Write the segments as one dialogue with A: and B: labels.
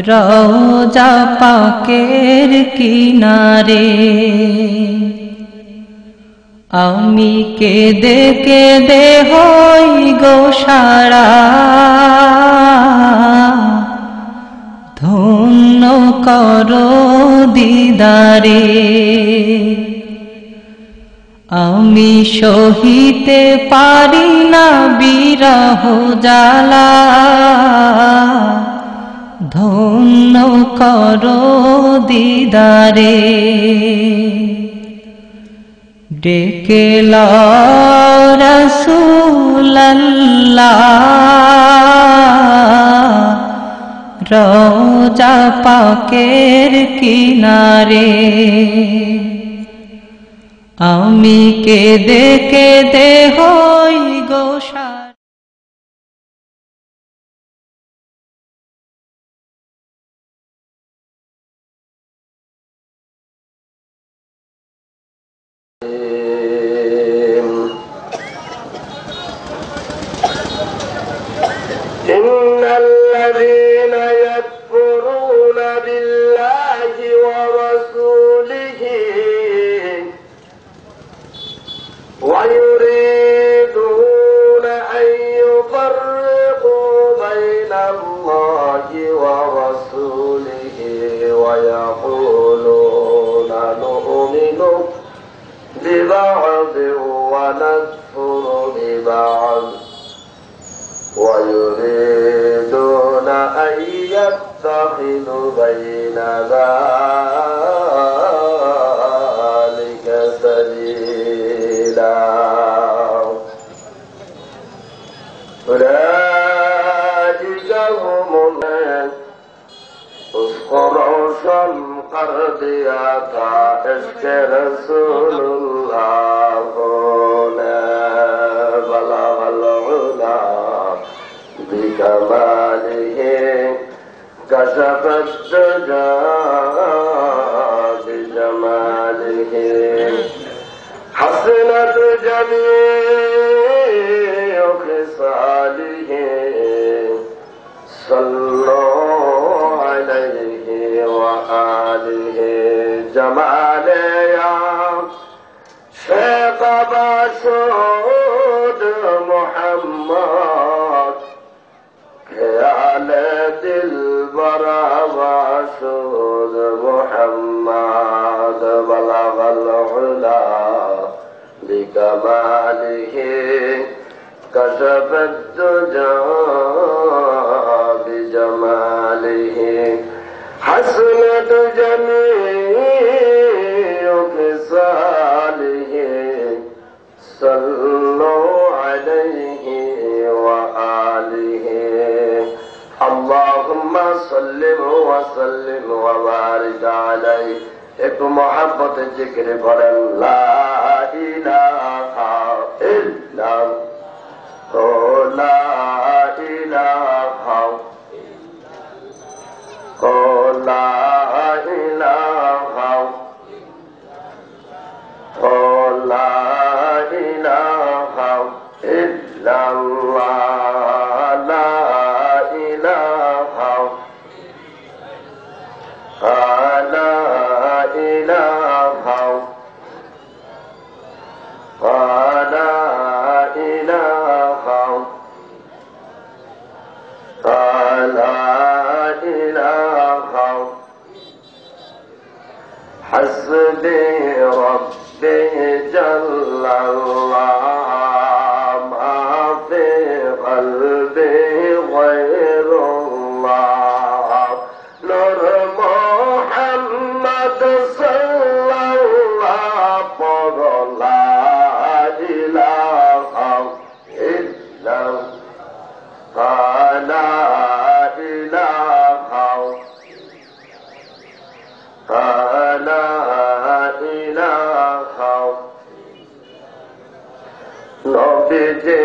A: রওজা পাকের কিনারে আমি কেঁদে কেঁদে হই গো সারা ধন্য করো দিদারে আমি সহিতে পারি না বিরহ জ্বালা ধন্য করো দিদারে ডেকে লও রাসূলুল্লাহ রওজা পাকের কিনারে আমি কেঁদে কেঁদে হই গো সারা
B: إن الذين يكفرون بالله ورسوله ويريدون أن يفرقوا بين الله ورسوله ويقولون نؤمن ببعض ونكفر ببعض ويريدون أن يتخذوا بين ذلك سبيلا أولئك هم اسقروا قردياتا عشق رسول الله بلغ العلا بكماله كشف الدجى بجماله حسنت جميع خصاله صلوا عليه وآله جماله يا شيخ باشود محمد خيال دل برا باشود محمد بلغ العلا بكماله كشف الدجى بجماله حسنت جميع خصاله صلوا عليه وآله اللهم صل وسلم وبارك عليه ایک محبت ذکر کریں لا الہ الا اللہ لا الہ لا الہ لا الہ الا اللہ لا الہ لا الہ لا الہ لا الہ حسبي ربي جل الله ما في قلبي غير الله نور محمد صلى الله لا إله إلا الله لا إله لا إله নবীজি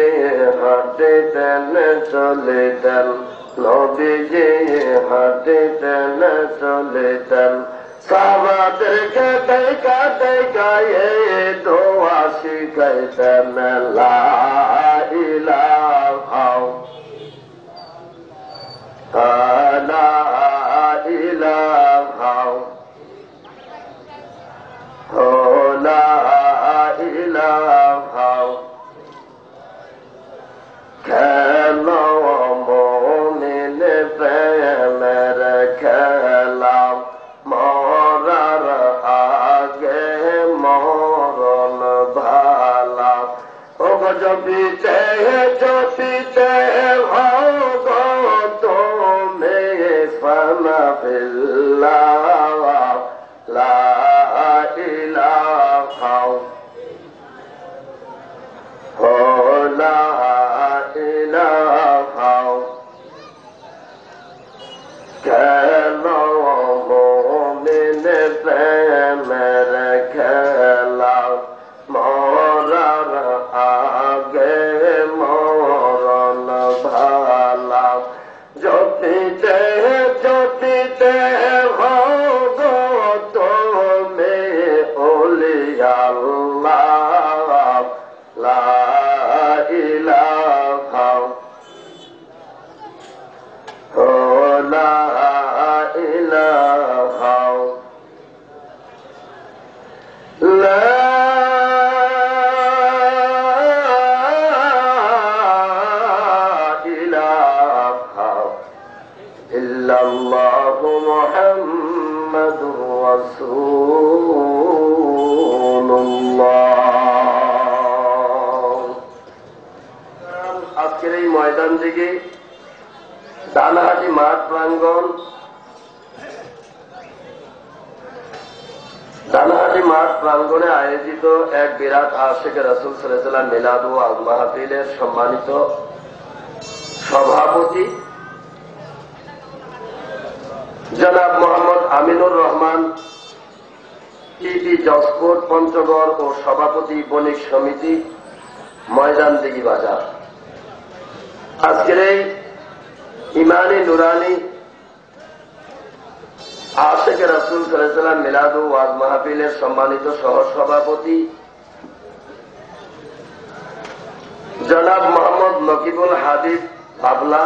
B: হাঁটিতেন চলিতেন নবীজি হাঁটিতেন চলিতেন সাহাবাদেরকে দেখা দেখা এই দোয়া শিখাইতেন লা ইলাহা জপিতে জপিতে হও গো তুমি ফানা বিল্লাহ লা ইলাহা লা ইলাহা কেন মুমিন প্রেমের খেলা মরার আগে মরণ ভালা জপিতে জপিতে হও গো তুমি ওলিয়া আল্লাহ লা ইলাহা লা ইলাহা লা ইলাহা ইল্লাল্লাহু মুহাম্মাদুর রাসূলুল্লাহ। আজকের এই ময়দান থেকে দানাহাটি মাঠ প্রাঙ্গণ, দানাহাটি মাঠ প্রাঙ্গণে আয়োজিত এক বিরাট আশিকে রাসূল সাল্লাল্লাহু আলাইহি ওয়াসাল্লাম মিলাদ ওয়াজ মাহফিলের সম্মানিত সভাপতি জনাব মোহাম্মদ আমিনুর রহমান টিপি জজকোট পঞ্চগড় ও সভাপতি বণিক সমিতি ময়দান দিঘি বাজার। আজকের এই ইমানি নুরানি আশিকে রাসূল সাল্লাল্লাহু আলাইহি ওয়াসাল্লাম মিলাদ ওয়াজ মাহফিলের সম্মানিত সহ সভাপতি জনাব মোহাম্মদ নকিবুল হাবিব বাবলা,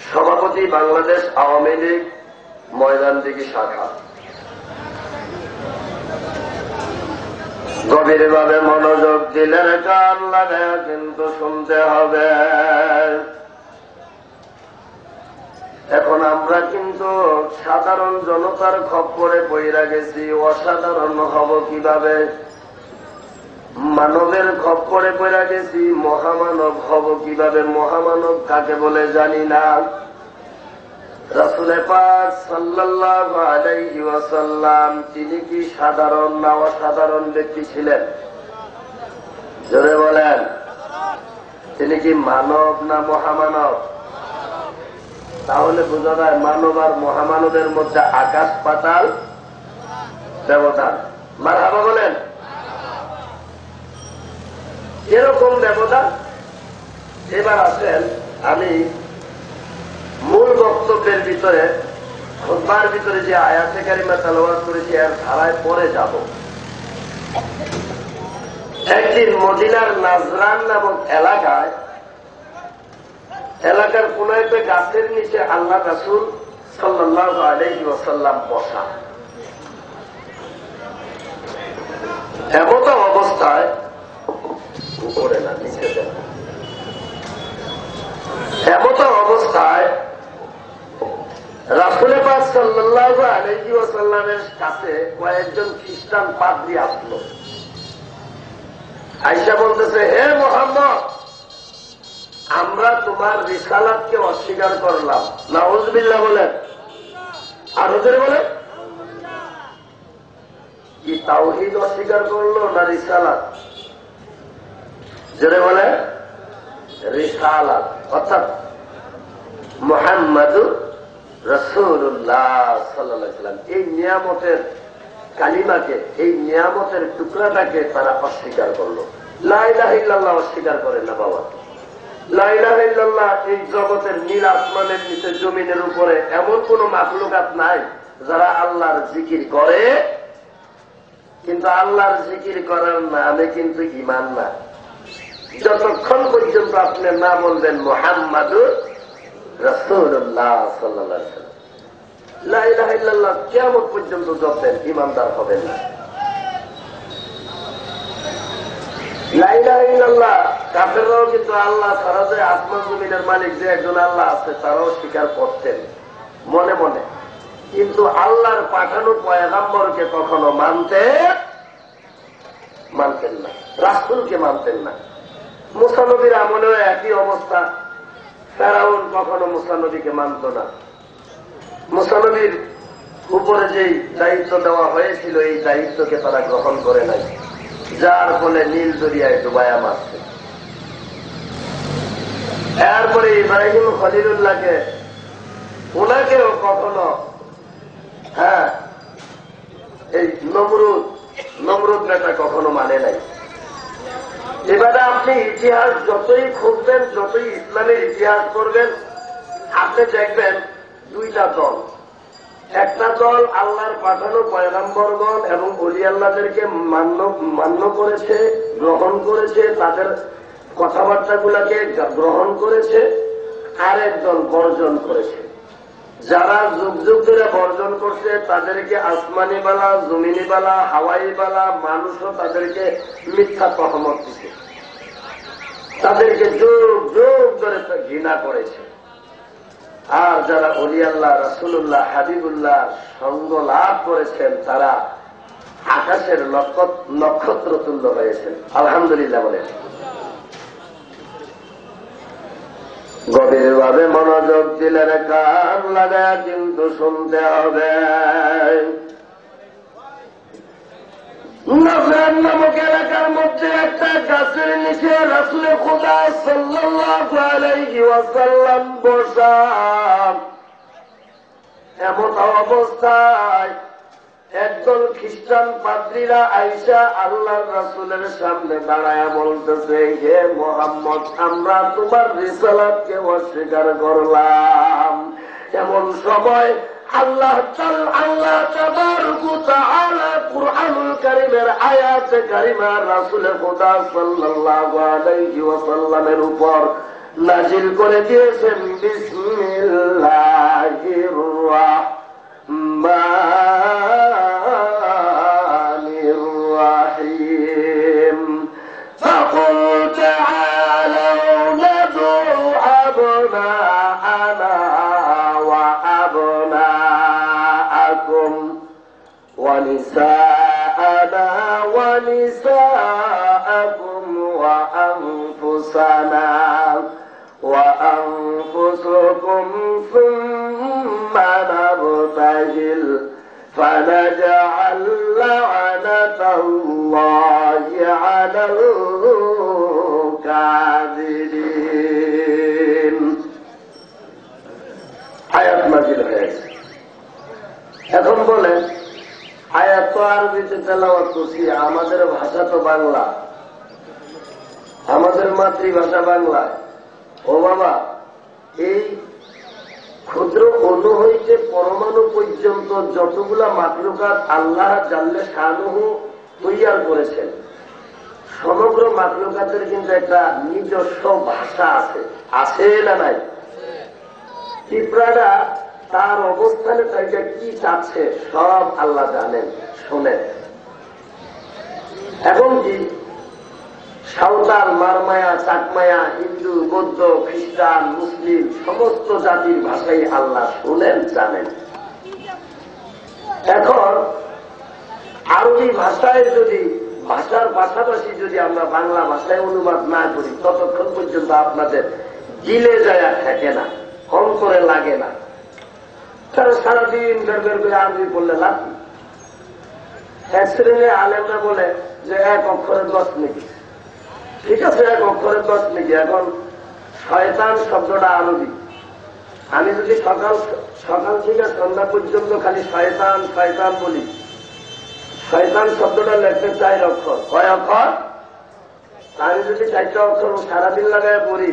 B: সভাপতি বাংলাদেশ আওয়ামী লীগ ময়দান দিঘি শাখা। গভীরভাবে মনোযোগ দিলে কান লাগে, কিন্তু শুনতে হবে। এখন আমরা কিন্তু সাধারণ জনতার খপ্পরে পইরা গেছি। অসাধারণ হব কিভাবে? মানবের খপ্পরে পইরা গেছি। মহামানব হব কিভাবে? মহামানব কাকে বলে জানি না। রাসূল পাক সাল্লাল্লাহু আলাইহি ওয়াসাল্লাম তিনি কি সাধারণ না অসাধারণ ব্যক্তি ছিলেন? জোরে বলেন। তিনি কি মানব না মহামানব? তাহলে বোঝা যায় মানব আর মহামানবের মধ্যে আকাশ পাতাল ব্যবধান। মারহাবা বলেন। এরকম ব্যবধান। এবার আসেন, আমি মূল বক্তব্যের ভিতরে, খুতবার ভিতরে যে আয়াতে কারিমা তেলাওয়াত করেছি এর ধারায় পরে যাব। একদিন মদিনার নাজরান নামক এলাকার কোন একটা গাছের নিচে আল্লাহ রাসূল সাল্লাল্লাহু আলাইহি ওয়াসাল্লাম বসা। এমত অবস্থায় উপরে না নিচে দেন, এমত অবস্থায় রাসূল পাক সাল্লাল্লাহু আলাইহি ওয়াসাল্লামের কাছে কয়েকজন খ্রিস্টান পাদ্রী আসলো। আয়েশা বলতেছে, হে মুহাম্মদ, আমরা তোমার রিসালাতকে অস্বীকার করলাম। নাউযুবিল্লাহ বলেন। আর ওদের বলে কি তাওহীদ অস্বীকার করলো না রিসালাত? জোরে বলে রিসালাত, অর্থাৎ মুহাম্মাদুর রাসূলুল্লাহ সাল্লাল্লাহু আলাইহি ওয়াসাল্লাম এই নিয়ামতের কালিমাকে, এই নিয়ামতের টুকরাটাকে তারা অস্বীকার করলো। লা ইলাহা ইল্লাল্লাহ অস্বীকার করে না বাবা। লা ইলাহা ইল্লাল্লাহ এই জগতের নীল আসমানের নিচে জমিনের উপরে এমন কোন মাখলুকাত নাই যারা আল্লাহর জিকির করে, কিন্তু আল্লাহর জিকির করার নামে কিন্তু ঈমান না। যতক্ষণ পর্যন্ত আপনি না বলবেন মুহাম্মাদুর রাসূলুল্লাহ সাল্লাল্লাহু আলাইহি ওয়াসাল্লাম, লা ইলাহা ইল্লাল্লাহ কিয়ামত পর্যন্ত জপবেন, ঈমানদার হবেন না। লা ইলাহা ইল্লাল্লাহ কাফেররাও কিন্তু আল্লাহ ছাড়া যে আসমান জমিনের মালিক যে একজন আল্লাহ আছে তারাও স্বীকার করতেন মনে মনে, কিন্তু আল্লাহর পাঠানো পয়গাম্বরকে কখনো মানতে মানতেন না, রাসূলকে মানতেন না। মূসা নবীর আমলেও একই অবস্থা। ফেরাউন কখনো মূসা নবীকে মানত না। মূসা নবীর উপরে যেই দায়িত্ব দেওয়া হয়েছিল এই দায়িত্বকে তারা গ্রহণ করে নাই, যার ফলে নীল দরিয়ায় ডুবায়া মারছে। এরপরে ইব্রাহিম খলিলুল্লাহকে, ওনাকেও কখনো এই নমরুদ নেতা কখনো মানে নাই। এবারে আপনি ইতিহাস যতই খুঁজবেন, যতই ইসলামের ইতিহাস করবেন, আপনি দেখবেন দুইটা দল। একটা দল আল্লাহর পাঠানো পয়গম্বরগণ এবং ওলি আল্লাহদেরকে মান্য করেছে, গ্রহণ করেছে, তাদের কথাবার্তাগুলোকে গ্রহণ করেছে। আরেক দল বর্জন করেছে। যারা যুগ যুগ ধরে বর্জন করছে তাদেরকে আসমানি বালা, জমিনি বালা, হাওয়াই বালা মানুষও তাদেরকে মিথ্যা তহমত দিচ্ছে, তাদেরকে যুগ যুগ ধরে ঘৃণা করেছে। আর যারা ওলি আল্লাহ, রাসূলুল্লাহ, হাবিবুল্লাহ সঙ্গ লাভ করেছেন তারা আকাশের নক্ষত্র তুল্য হয়েছেন। আলহামদুলিল্লাহ বলেন। গভীর ভাবে মনোযোগ দিলেন, কান লাগায় কিন্তু শুনতে হবে। নাজরান নামক এলাকার মধ্যে একটা গাছের নিচে রাসূলে খোদা সাল্লাল্লাহু আলাইহি ওয়াসাল্লাম বসা। এমন অবস্থায় একদল খ্রিস্টান পাদ্রীরা আইসা আল্লাহর রাসূলের সামনে দাঁড়ায়া বলতেছে, হে মুহাম্মদ, আমরা তোমার রিসালাতকে অস্বীকার করলাম। এমন সময় আল্লাহ তাবারক ওয়া তাআলা কুরআনুল কারীমের আয়াতে কারিমা রাসূলে খোদা সাল্লাল্লাহু আলাইহি ওয়াসাল্লামের উপর নাযিল করে দিয়েছেন। বিসমিল্লাহির রাহমানির রাহিম। ফাকুল তাআলাউ নাদউ আবনাআনা ওয়া আবনাআকুম ওয়া নিসাআনা ওয়া নিসাআকুম ওয়া আনফুসানা وأنفسكم ثم نبتهل فنجعل لعنة الله على الكاذبين। আয়াত নাযিল হয়েছে। এখন বলে আয়াত তো আরবিতে তেলাওয়াত করছি, আমাদের ভাষা তো বাংলা, আমাদের মাতৃভাষা বাংলা। ও বাবা, এই ক্ষুদ্র অণু হইতে পরমাণু পর্যন্ত যতগুলা মাখলুকাত আল্লাহ জাল্লে শানুহু তৈয়ার করেছেন, সমগ্র মাখলুকাতের কিন্তু একটা নিজস্ব ভাষা আছে। আছে না নাই? পিঁপড়াটা তার অবস্থানে তাইটা কি চাচ্ছে সব আল্লাহ জানেন, শোনেন। এখন কি সাঁওতাল, মারমায়া, চাকমায়া, হিন্দু, বৌদ্ধ, খ্রিস্টান, মুসলিম সমস্ত জাতির ভাষাই আল্লাহ শোনেন, জানেন। এখন আরবি ভাষায় যদি, ভাষার পাশাপাশি যদি আমরা বাংলা ভাষায় অনুবাদ না করি, ততক্ষণ পর্যন্ত আপনাদের গিলে যায় থাকে না, অন্তরে লাগে না। তারা সারাদিন বের বের করে আরবি পড়লে লাভ। এক শ্রেণীর আলেমরা বলে যে এক অক্ষরের 10 নাকি। ঠিক আছে, এক অক্ষরের 10 নাকি। এখন শয়তান শব্দটা আরবি। আমি যদি সকাল থেকে সন্ধ্যা পর্যন্ত খালি শয়তান শয়তান বলি, শয়তান শব্দটা লেখতে 4 অক্ষর। কয় অক্ষর? আমি যদি 4টা অক্ষর সারাদিন লাগায় পড়ি,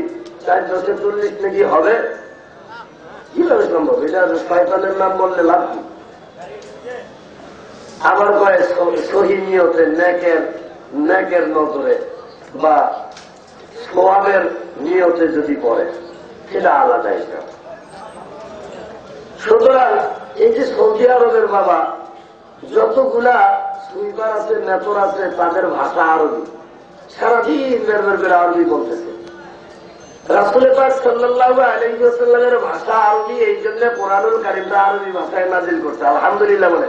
B: 4 × 10 = 40 নাকি হবে? কিভাবে সম্ভব? এটা শয়তানের নাম বললে লাভ কি? আবার কয় সহি নিয়তে, নেকের নজরে বা সোয়াবের নিয়তে যদি পড়ে, সেটা আলাদা হিসাব। সুতরাং এই যে সৌদি আরবের বাবা যতগুলা সুইপার আছে, নেতর আছে, তাদের ভাষা আরবি। সারাদিন বের বের করে আরবি বলতেছে। রাসূল পাক সাল্লাল্লাহু আলাইহি ওয়াসাল্লামের ভাষা আরবি, এই জন্য কোরআনুল কারীমটা আরবি ভাষায় নাযিল করতে। আলহামদুলিল্লাহ বলে।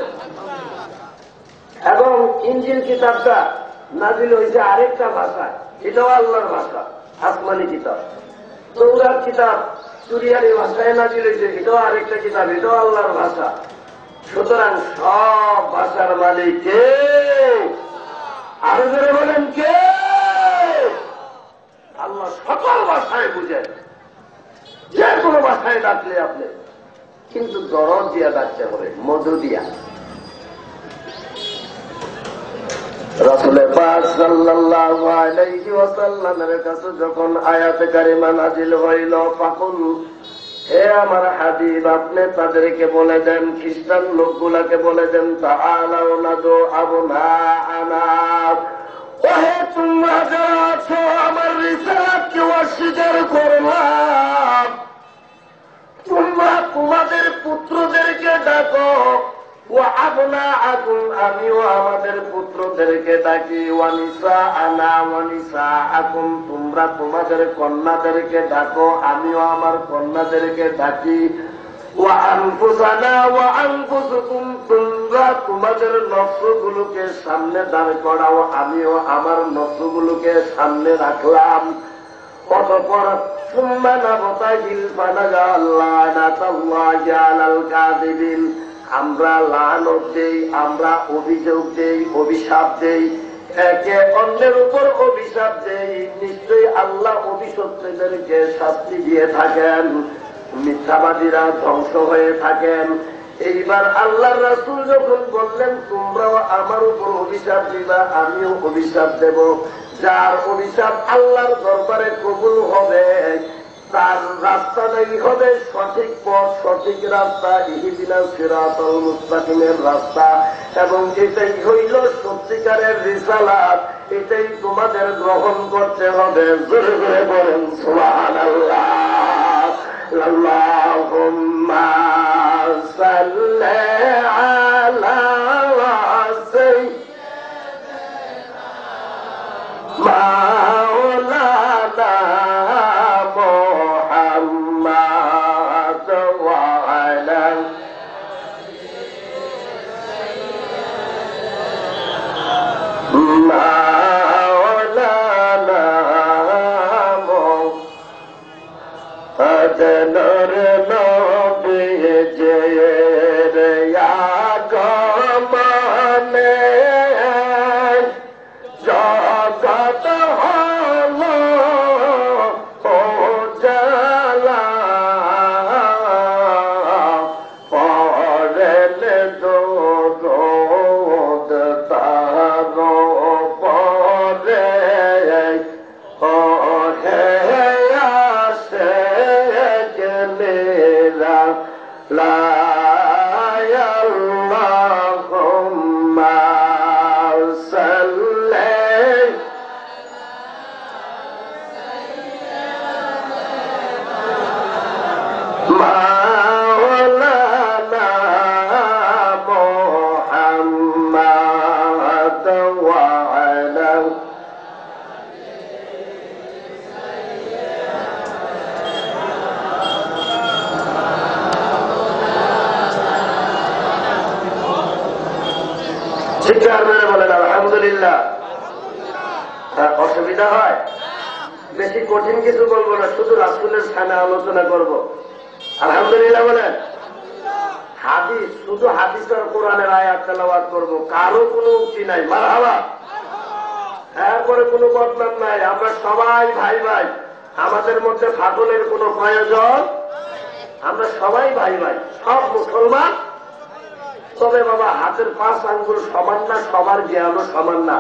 B: এবং ইনজিল কিতাবটা নাজিল হয়েছে আরেকটা ভাষা, এটাও আল্লাহর ভাষা, আসমানি কিতাব। তৌরাত কিতাব সুরিয়ানি ভাষায় নাজিল হয়েছে, এটাও আরেকটা কিতাব, এটাও আল্লাহর ভাষা। সুতরাং সব ভাষার মালিক কে? আরো জোরে বলেন কে? আল্লাহ সকল ভাষায় বুঝেন, যে কোনো ভাষায় ডাকলে আপনি, কিন্তু দরদ দিয়া ডাকতে হবে, মধু দিয়া। রাসূল পাক সাল্লাল্লাহু আলাইহি ওয়াসাল্লামের কাছে যখন আয়াতে কারিমা নাজিল হইল, ফাকুল, হে আমার হাবিব, আপনি তাদেরকে বলে দেন, খ্রিস্টান লোকগুলাকে বলে দেন, তাআলাউ নাদু আবনাআনা, ওহে তোমরা যারা আছো আমার রিসালাতকে অস্বীকার করলাম, তোমরা তোমাদের পুত্রদেরকে ডাকো, ও আবনা আকুম, আমিও আমাদের পুত্রদেরকে ডাকি, ওয়ানিসা আনা ওয়ানিসা আকুম, তোমরা তোমাদের কন্যাদেরকে ডাকো, আমিও আমার কন্যাদেরকে ডাকি, ওয়া আনফুসানা ওয়া আনফুসুকুম, তোমরা তোমাদের নফসগুলোকে সামনে দাঁড় করাও, আমিও আমার নফসগুলোকে সামনে রাখলাম। অতঃপর আমরা লানত দেই, আমরা অভিযোগ দেই, অভিশাপ দেই, একে অন্যের উপর অভিশাপ দেই, নিশ্চয়ই আল্লাহ অভিশপ্তদেরকে শাস্তি দিয়ে থাকেন, মিথ্যাবাদীরা ধ্বংস হয়ে থাকেন। এইবার আল্লাহর রাসূল যখন বললেন তোমরাও আমার উপর অভিশাপ দিবা, আমিও অভিশাপ দেব, যার অভিশাপ আল্লাহর দরবারে কবুল হবে তার রাস্তাটাই হবে সঠিক পথ, সঠিক রাস্তা, ইহদিনাস সিরাতাল মুস্তাকিমের রাস্তা, এবং এটাই হইল সত্যিকারের রিসালাত, এটাই তোমাদের গ্রহণ করতে হবে। জোরে জোরে বলেন সুবহানাল্লাহ। আল্লাহুম্মা সাল্লি আলা সাইয়্যিদিনা মাওলানা মুহাম্মাদ ওয়া আলা মাওলানা মুহাম্মাদ নবী জেরে আগমনে জগত হলো উজালা, পড়েন দরুদ তার উপরে, ওহে আশিকরা লা আল্লাহুম্মা সাল্লি মাওলানা মুহাম্মাদ ওয়া আলা চিৎকার মেরে বলেন আলহামদুলিল্লাহ। অসুবিধা হয়? বেশি কঠিন কিছু বলবো না, শুধু রাসূলের সামনে আলোচনা করব। আলহামদুলিল্লাহ বলেন। হাদিস, শুধু হাদিস আর কোরআনের আয়াত তেলাওয়াত করব, কারো কোনো উক্তি নাই। মারহাবা। এরপরে কোনো বদনাম নাই, আমরা সবাই ভাই ভাই, আমাদের মধ্যে ফাটলের কোনো প্রয়োজন, আমরা সবাই ভাই ভাই, সব মুসলমান। তবে বাবা হাতের 5 আঙ্গুল সমান না, সবার জ্ঞানও সমান না।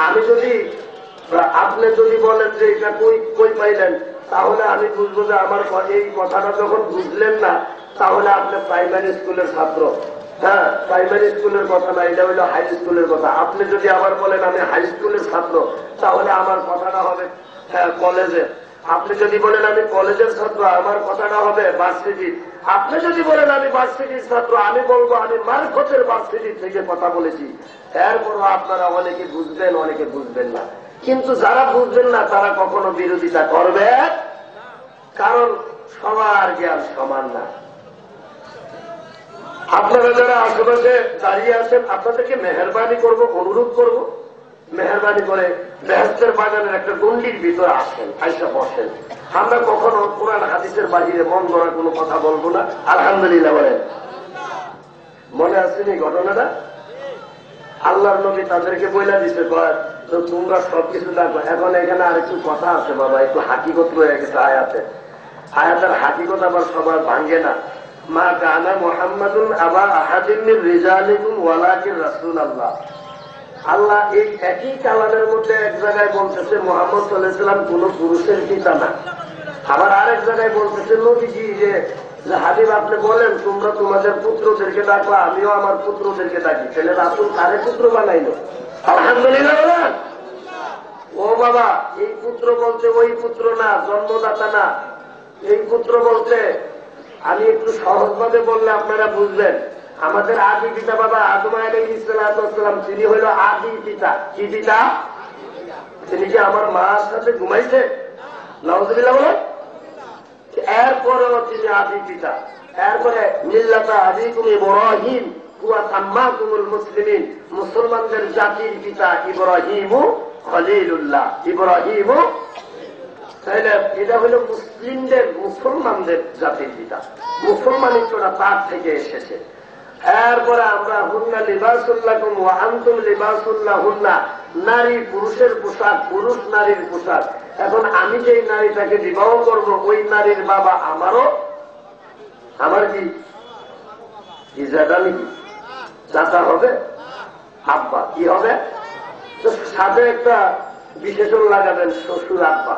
B: আমি যদি, আপনি যদি বলেন যে এটা কই পাইলেন, তাহলে আমি বুঝবো যে আমার এই কথাটা যখন বুঝলেন না, তাহলে আপনি প্রাইমারি স্কুলের ছাত্র। হ্যাঁ, প্রাইমারি স্কুলের কথা না, এটা হইল হাই স্কুলের কথা। আপনি যদি আবার বলেন আমি হাই স্কুলের ছাত্র, তাহলে আমার কথাটা হবে কলেজের। আপনি যদি বলেন আমি কলেজের ছাত্র, আমার কথাটা হবে ভার্সিটি। আপনি যদি বলেন আমি ভার্সিটির ছাত্র, আমি বলবো আমি মারফতের ভার্সিটি থেকে কথা বলেছি। এরপরও আপনারা অনেকে বুঝবেন, অনেকে বুঝবেন না। কিন্তু যারা বুঝবেন না তারা কখনো বিরোধিতা করবে, কারণ সবার জ্ঞান সমান না। আপনারা যারা আশেপাশে দাঁড়িয়ে আছেন, আপনাদেরকে মেহরবানি করব, অনুরোধ করব, মেহরবানি করে বেহেশতের বাগানের একটা গন্ডির ভিতরে আসেন, আইসা বসেন। আমরা কখনো কোরআন হাদিসের বাহিরে মন গড়া কোনো কথা বলবো না। আলহামদুলিল্লাহ বলেন। মনে আসেনি ঘটনাটা? আল্লাহর নবী তাদেরকে বইলা দিছে, তো তোমরা সবকিছু দেখো, এখন এখানে আরেকটু কথা আছে বাবা, একটু হাকিকত রয়ে গেছে আয়াতে। আয়াতের হাকিকত আবার সবার ভাঙ্গে না। মা কানা মুহাম্মাদুন আবা আহাদিন মির রিজালিকুম ওয়ালাকিন রাসূলুল্লাহ। আল্লাহ এই একই কালামের মধ্যে এক জায়গায় বলতেছে মুহাম্মদ সাল্লাল্লাহু আলাইহি ওয়াসাল্লাম কোন পুরুষের পিতা না, আবার আরেক জায়গায় বলতেছে নবীজি যে হাবিব আপনি বলেন তোমরা তোমাদের পুত্রদেরকে ডাকবা, আমিও আমার পুত্রদেরকে ডাকি। ছেলে রাসূল কারে পুত্র বানাইল? আলহামদুলিল্লাহ বলেন। ও বাবা, এই পুত্র বলতে ওই পুত্র না, জন্মদাতা না। এই পুত্র বলতে আমি একটু সহজভাবে বললে আপনারা বুঝবেন। আমাদের আদি পিতা বাবা আদম আলাইহিস সালাম, তিনি হইল আদি পিতা। কি পিতা? তিনি কি আমার মার সাথে ঘুমাইছে? নাউযুবিল্লাহ বলেন। এরপরেও তিনি আদি পিতা। এরপরে মিল্লাতা আবিকুম ইব্রাহিম হুয়া সাম্মাকুমুল মুসলিমিন, মুসলমানদের জাতির পিতা ইব্রাহিমু খলিলুল্লাহ। ইব্রাহিমু, তাহলে এটা হলো মুসলিমদের, মুসলমানদের জাতির পিতা। মুসলমানিত্বটা তার থেকে এসেছে। এরপরে আমরা হুন্না লিবাসুল্লাকুম ওয়া আনতুম লিবাসুল্লাহুন্না, নারী পুরুষের পোশাক, পুরুষ নারীর পোশাক। এখন আমি যেই নারীটাকে বিবাহ করব ওই নারীর বাবা আমারও, আমার কি ইজাদানি চাচা হবে, আব্বা কি হবে? তো সাথে একটা বিশেষণ লাগাবেন, শ্বশুর আব্বা।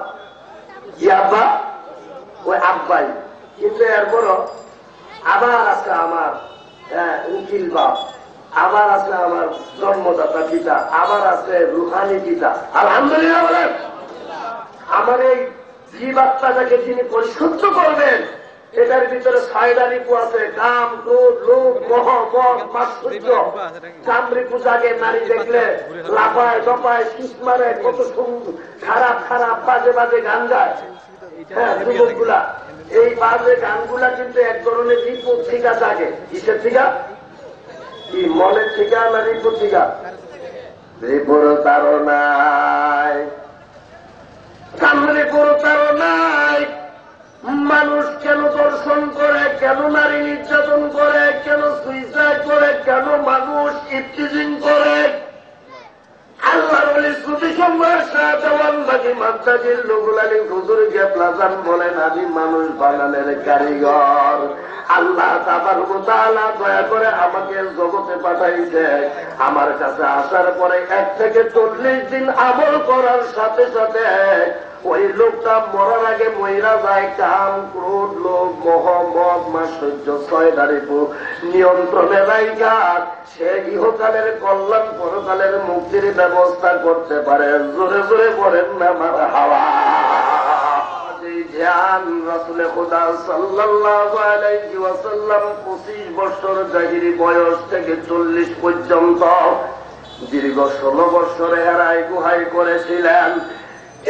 B: কি আব্বা? ওই আব্বাই। কিন্তু এরপরও আবার আছে আমার উকিল বাপ, আবার আছে আমার জন্মদাতা পিতা, আবার আছে রুহানি পিতা। আলহামদুলিল্লাহ বলেন। আমার এই জীবাত্মাটাকে যিনি পরিশুদ্ধ করবেন, এটার ভিতরে ছয়টা রিপু আছে: কাম, ক্রোধ, লোভ, মোহ, মদ, মাৎসর্য। চামড়ি পূজাকে নারী দেখলে লাফায় দপায়, শীষ মারে, কত সুন্দর খারাপ খারাপ বাজে বাজে গান গায়। হ্যাঁ, যুবকগুলা এই বাজে গানগুলা কিন্তু এক ধরনের রিপুর ঠিকা জাগে। কিসের ঠিকা? কি মনের ঠিকা না রিপুর ঠিকা? রিপুর তারনায়, রিপুর তারনায় মানুষ কেন দর্শন করে, কেন নারী নির্যাতন করে, কেন সুইসাইড করে, কেন মানুষ ইফতিজিং করে। আল্লাহর ওলি সুফি সম্রাট শাহজালাল বাকি মাদ্দাজির লুগুল আলী হুজুর গেবলাজান বলেন, আমি মানুষ বানানোর কারিগর। আল্লাহ তাবারক ওয়া তাআলা দয়া করে আমাকে জগতে পাঠাইছে। আমার কাছে আসার পরে 1 থেকে 40 দিন আমল করার সাথে সাথে ওই লোকটা মরার আগে মহিলা যায় কাম, ক্রোধ, লোভ, মোহ, মদ, মাৎসর্য, 6টা রিপু নিয়ন্ত্রণে রাইখা সে ইহকালের কল্যাণ, পরকালের মুক্তির ব্যবস্থা করতে পারে। জোরে জোরে বলেন না মারহাবা। জ্ঞান রাসূলে খুদা সাল্লাল্লাহু আলাইহি ওয়াসাল্লাম 25 বছর জাহিরি বয়স থেকে 40 পর্যন্ত দীর্ঘ 16 বছর হেরাই গুহাই করেছিলেন।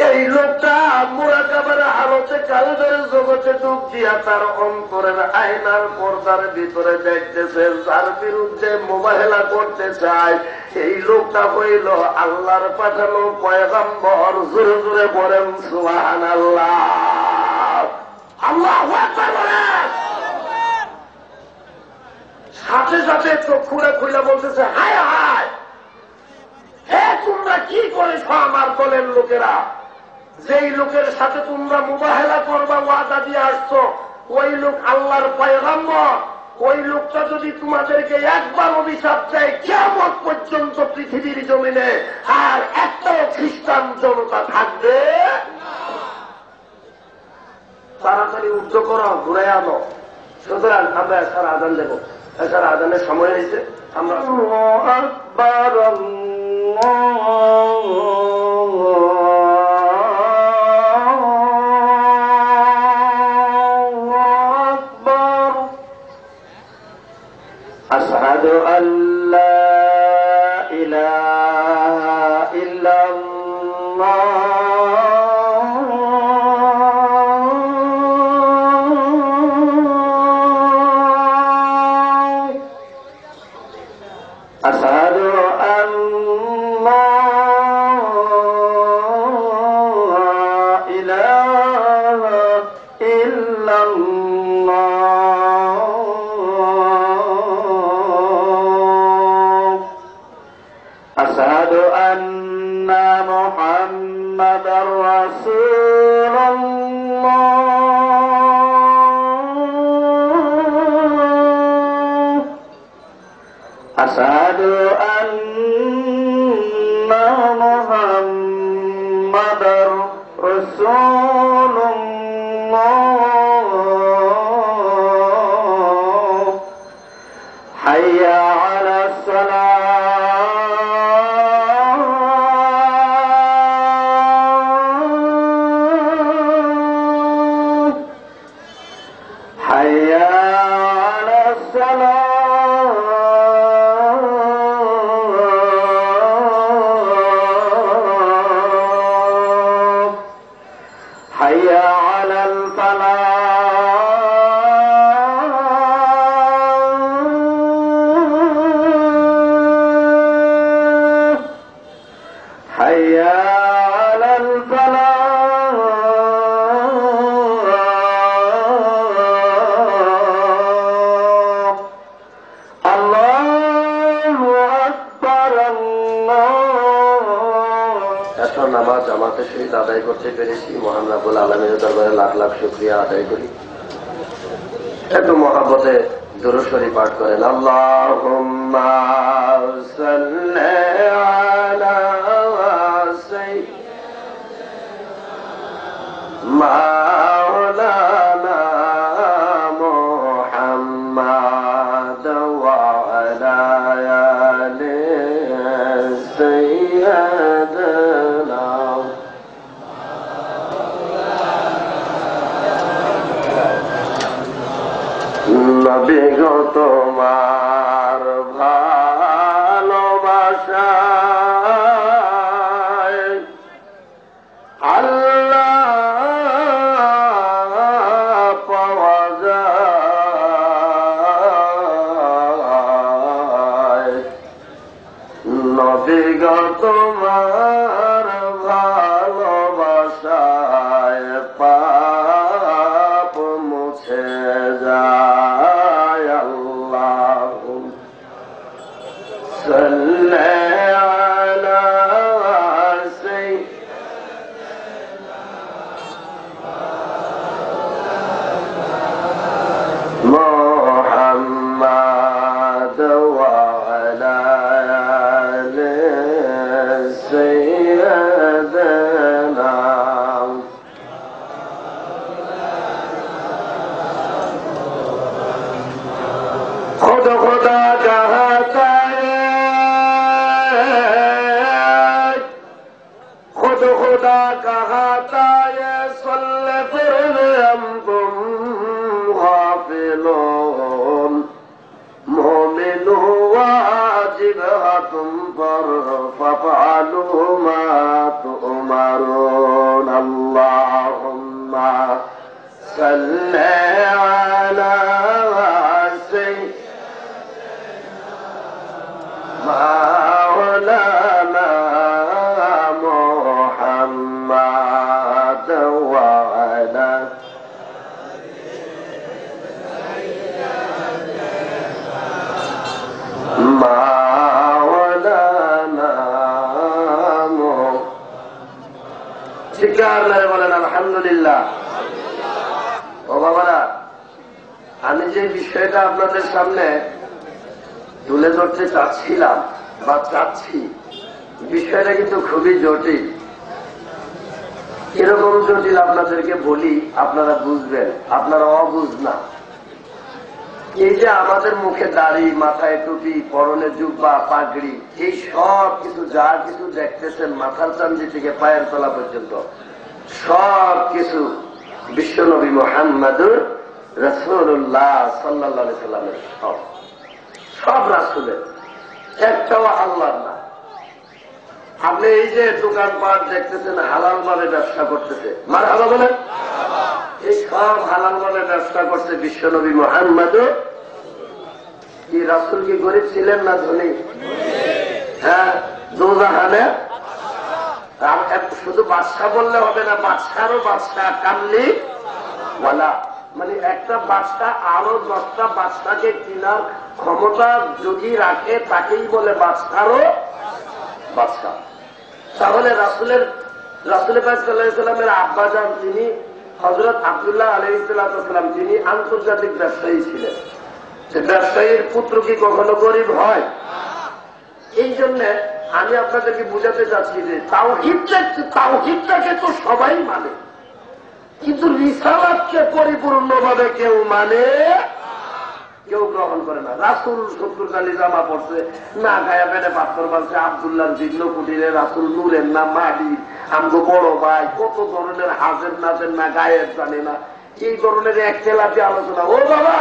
B: এই লোকটা মুরাকাবার হালতে কালবের জগতে ডুব দিয়া তার অন্তরের আয়নার পর্দার ভিতরে দেখতেছে যার বিরুদ্ধে মোবাহেলা করতে চায়। এই লোকটা হইল আল্লাহর পাঠানো পয়গম্বর। জোরে জোরে বলেন সুবহানাল্লাহ। আল্লাহু আকবার বলেন। সাথে সাথে চোখ খুলে খুলে বলতেছে, হায় হায়, হে তোমরা কি করেছ আমার দলের লোকেরা? যেই লোকের সাথে তোমরা মুবাহেলা করবা ওয়াদা দিয়ে আসছো, ওই লোক আল্লাহর পয়গম্বর। ওই লোকটা যদি তোমাদেরকে একবার অভিশাপ দেয়, কিয়ামত পর্যন্ত পৃথিবীর জমিনে আর একটাও খ্রিস্টান জনতা থাকবে। তাড়াতাড়ি উদ্ধ করো, ঘুরে আনো। সুতরাং আমরা এসার আজান দেব। এসার আজানের সময় হয়েছে। আমরা আকবার আশহাদু আল্লা ইলাহা ইল্লাল্লাহ আশহাদু আন্না ইল্লাল্লাহ আশহাদু আন্না মুহাম্মাদার রাসূলুল্লাহ আশহাদু আন্না মুহাম্মাদার রাসূলুল্লাহ হাইয়া আলাস সালাহ হাইয়া আলাস সালাহ হাইয়া আলাল ফালাহ হাইয়া আলাল ফালাহ আল্লাহু আকবার এত নামাজ জামাতের সহিত আদায় করতে পেরেছি মহান রাব্বুল আলামিনের দরবারে লাখ লাখ শুকরিয়া আদায় করি। একটু মহব্বতে দুরূদ শরীফ পাঠ করেন। আল্লাহুম্মা সাল্লি আলা মাওলানা মুহাম্মাদ ওয়া আলা আলি সাইয়্যিদিনা নবী গো তোমার ভালোবাসায় আল্লাহ পাওয়া যায়। নবী গো তোমার ভালোবাসায় পাপ মুছে যায়। আল্লাহুম্মা সাল্লি আলা মুহাম্মাদ ওয়া আলা আলি সাইয়্যিদিনা खुद खुदा कहता है खुद खुदा कहता है सल्ले फिर हम तुम गाफिलून मोमिनू वाजिब तुम पर फफअलू मा तुमरून अल्लाहुम्मा सल्ली अला مولانا محمد وعلى مولانا শিকার নাই বলেন আলহামদুলিল্লাহ। ও বাবারা, আমি যে বিষয়টা আপনাদের সামনে তুলে ধরতে চাচ্ছিলাম বা চাচ্ছি, বিষয়টা কিন্তু খুবই জটিল। এরকম জটিল আপনাদেরকে বলি, আপনারা বুঝবেন, আপনারা অবুঝ না। এই যে আমাদের মুখে দাড়ি, মাথায় টুপি, পরনে জুব্বা, পাগড়ি, এই সব কিছু যা কিছু দেখতেছেন মাথার চান্দি থেকে পায়ের তলা পর্যন্ত সব কিছু বিশ্বনবী মুহাম্মদুর রাসূলুল্লাহ সাল্লাল্লাহু আলাইহি সাল্লামের সব রাসূলের, একটাও আল্লাহর না। আপনি এই যে দোকানপাট দেখতেছেন হালাল ভাবে ব্যবসা করতেছে, মারহাবা বলেন। এই সব হালাল ভাবে ব্যবসা করছে বিশ্বনবী মুহাম্মদ। কি রাসূল কি গরিব ছিলেন না ধনী? হ্যাঁ, দোজাহানে শুধু বাদশাহ বললে হবে না, বাদশারও বাদশাহ কামলি ওয়ালা মানে একটা বাদশা আরো 10টা বাদশাকে কেনার ক্ষমতা যদি রাখে তাকেই বলে বাদশারও বাদশা। তাহলে রাসূলের পাক সাল্লাল্লাহু আলাইহি সাল্লামের আব্বাজান তিনি হযরত আব্দুল্লাহ আলাইহিস সালাম, তিনি আন্তর্জাতিক ব্যবসায়ী ছিলেন। সে ব্যবসায়ীর পুত্র কি কখনো গরিব হয়? এই জন্য আমি আপনাদেরকে বুঝাতে চাচ্ছি যে তাওহীদটাকে তো সবাই মানে, কিন্তু রিসালাতকে পরিপূর্ণভাবে কেউ মানে, কেউ গ্রহণ করে না। রাসূল 70 কালি জামা পড়ছে, না গায়া পেটে পাথর বাঁধছে, আব্দুল্লাহর ভিন্ন কুটিরে রাসূল নূরের না মাটি, আমগো বড় ভাই, কত ধরনের হাজের নাচের না গায়ের জানে না, এই ধরনের একটেলাতে আলোচনা। ও বাবা,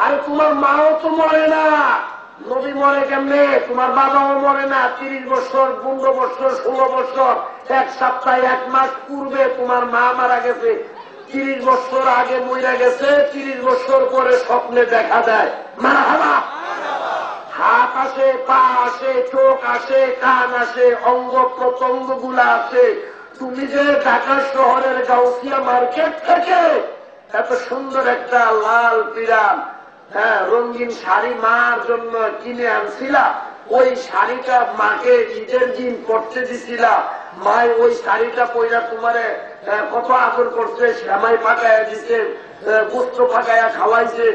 B: আরে তোমার মাও তো মরে না, নবী মরে কেমনে? তোমার বাবাও মরে না। 30 বছর, 15 বছর, 16 বছর, 1 সপ্তাহ, 1 মাস পূর্বে তোমার মা মারা গেছে। 30 বছর আগে মইরা গেছে, 30 বছর পরে স্বপ্নে দেখা দেয়। মারহাবা। হাত আসে, পা আসে, চোখ আসে, কান আসে, অঙ্গ প্রত্যঙ্গ গুলা আসে। তুমি যে ঢাকা শহরের গাউসিয়া মার্কেট থেকে এত সুন্দর একটা লাল পিরান, হ্যাঁ, রঙিন শাড়ি মার জন্য কিনে আনছিলা, ওই শাড়িটা মাকে ঈদের দিন পড়তে দিছিলা, মায় ওই শাড়িটা পয়লা তোমারে কত আদর করছে, শ্যামাই পাকায়া দিছে, গোস্ত পাকায়া খাওয়াইছে।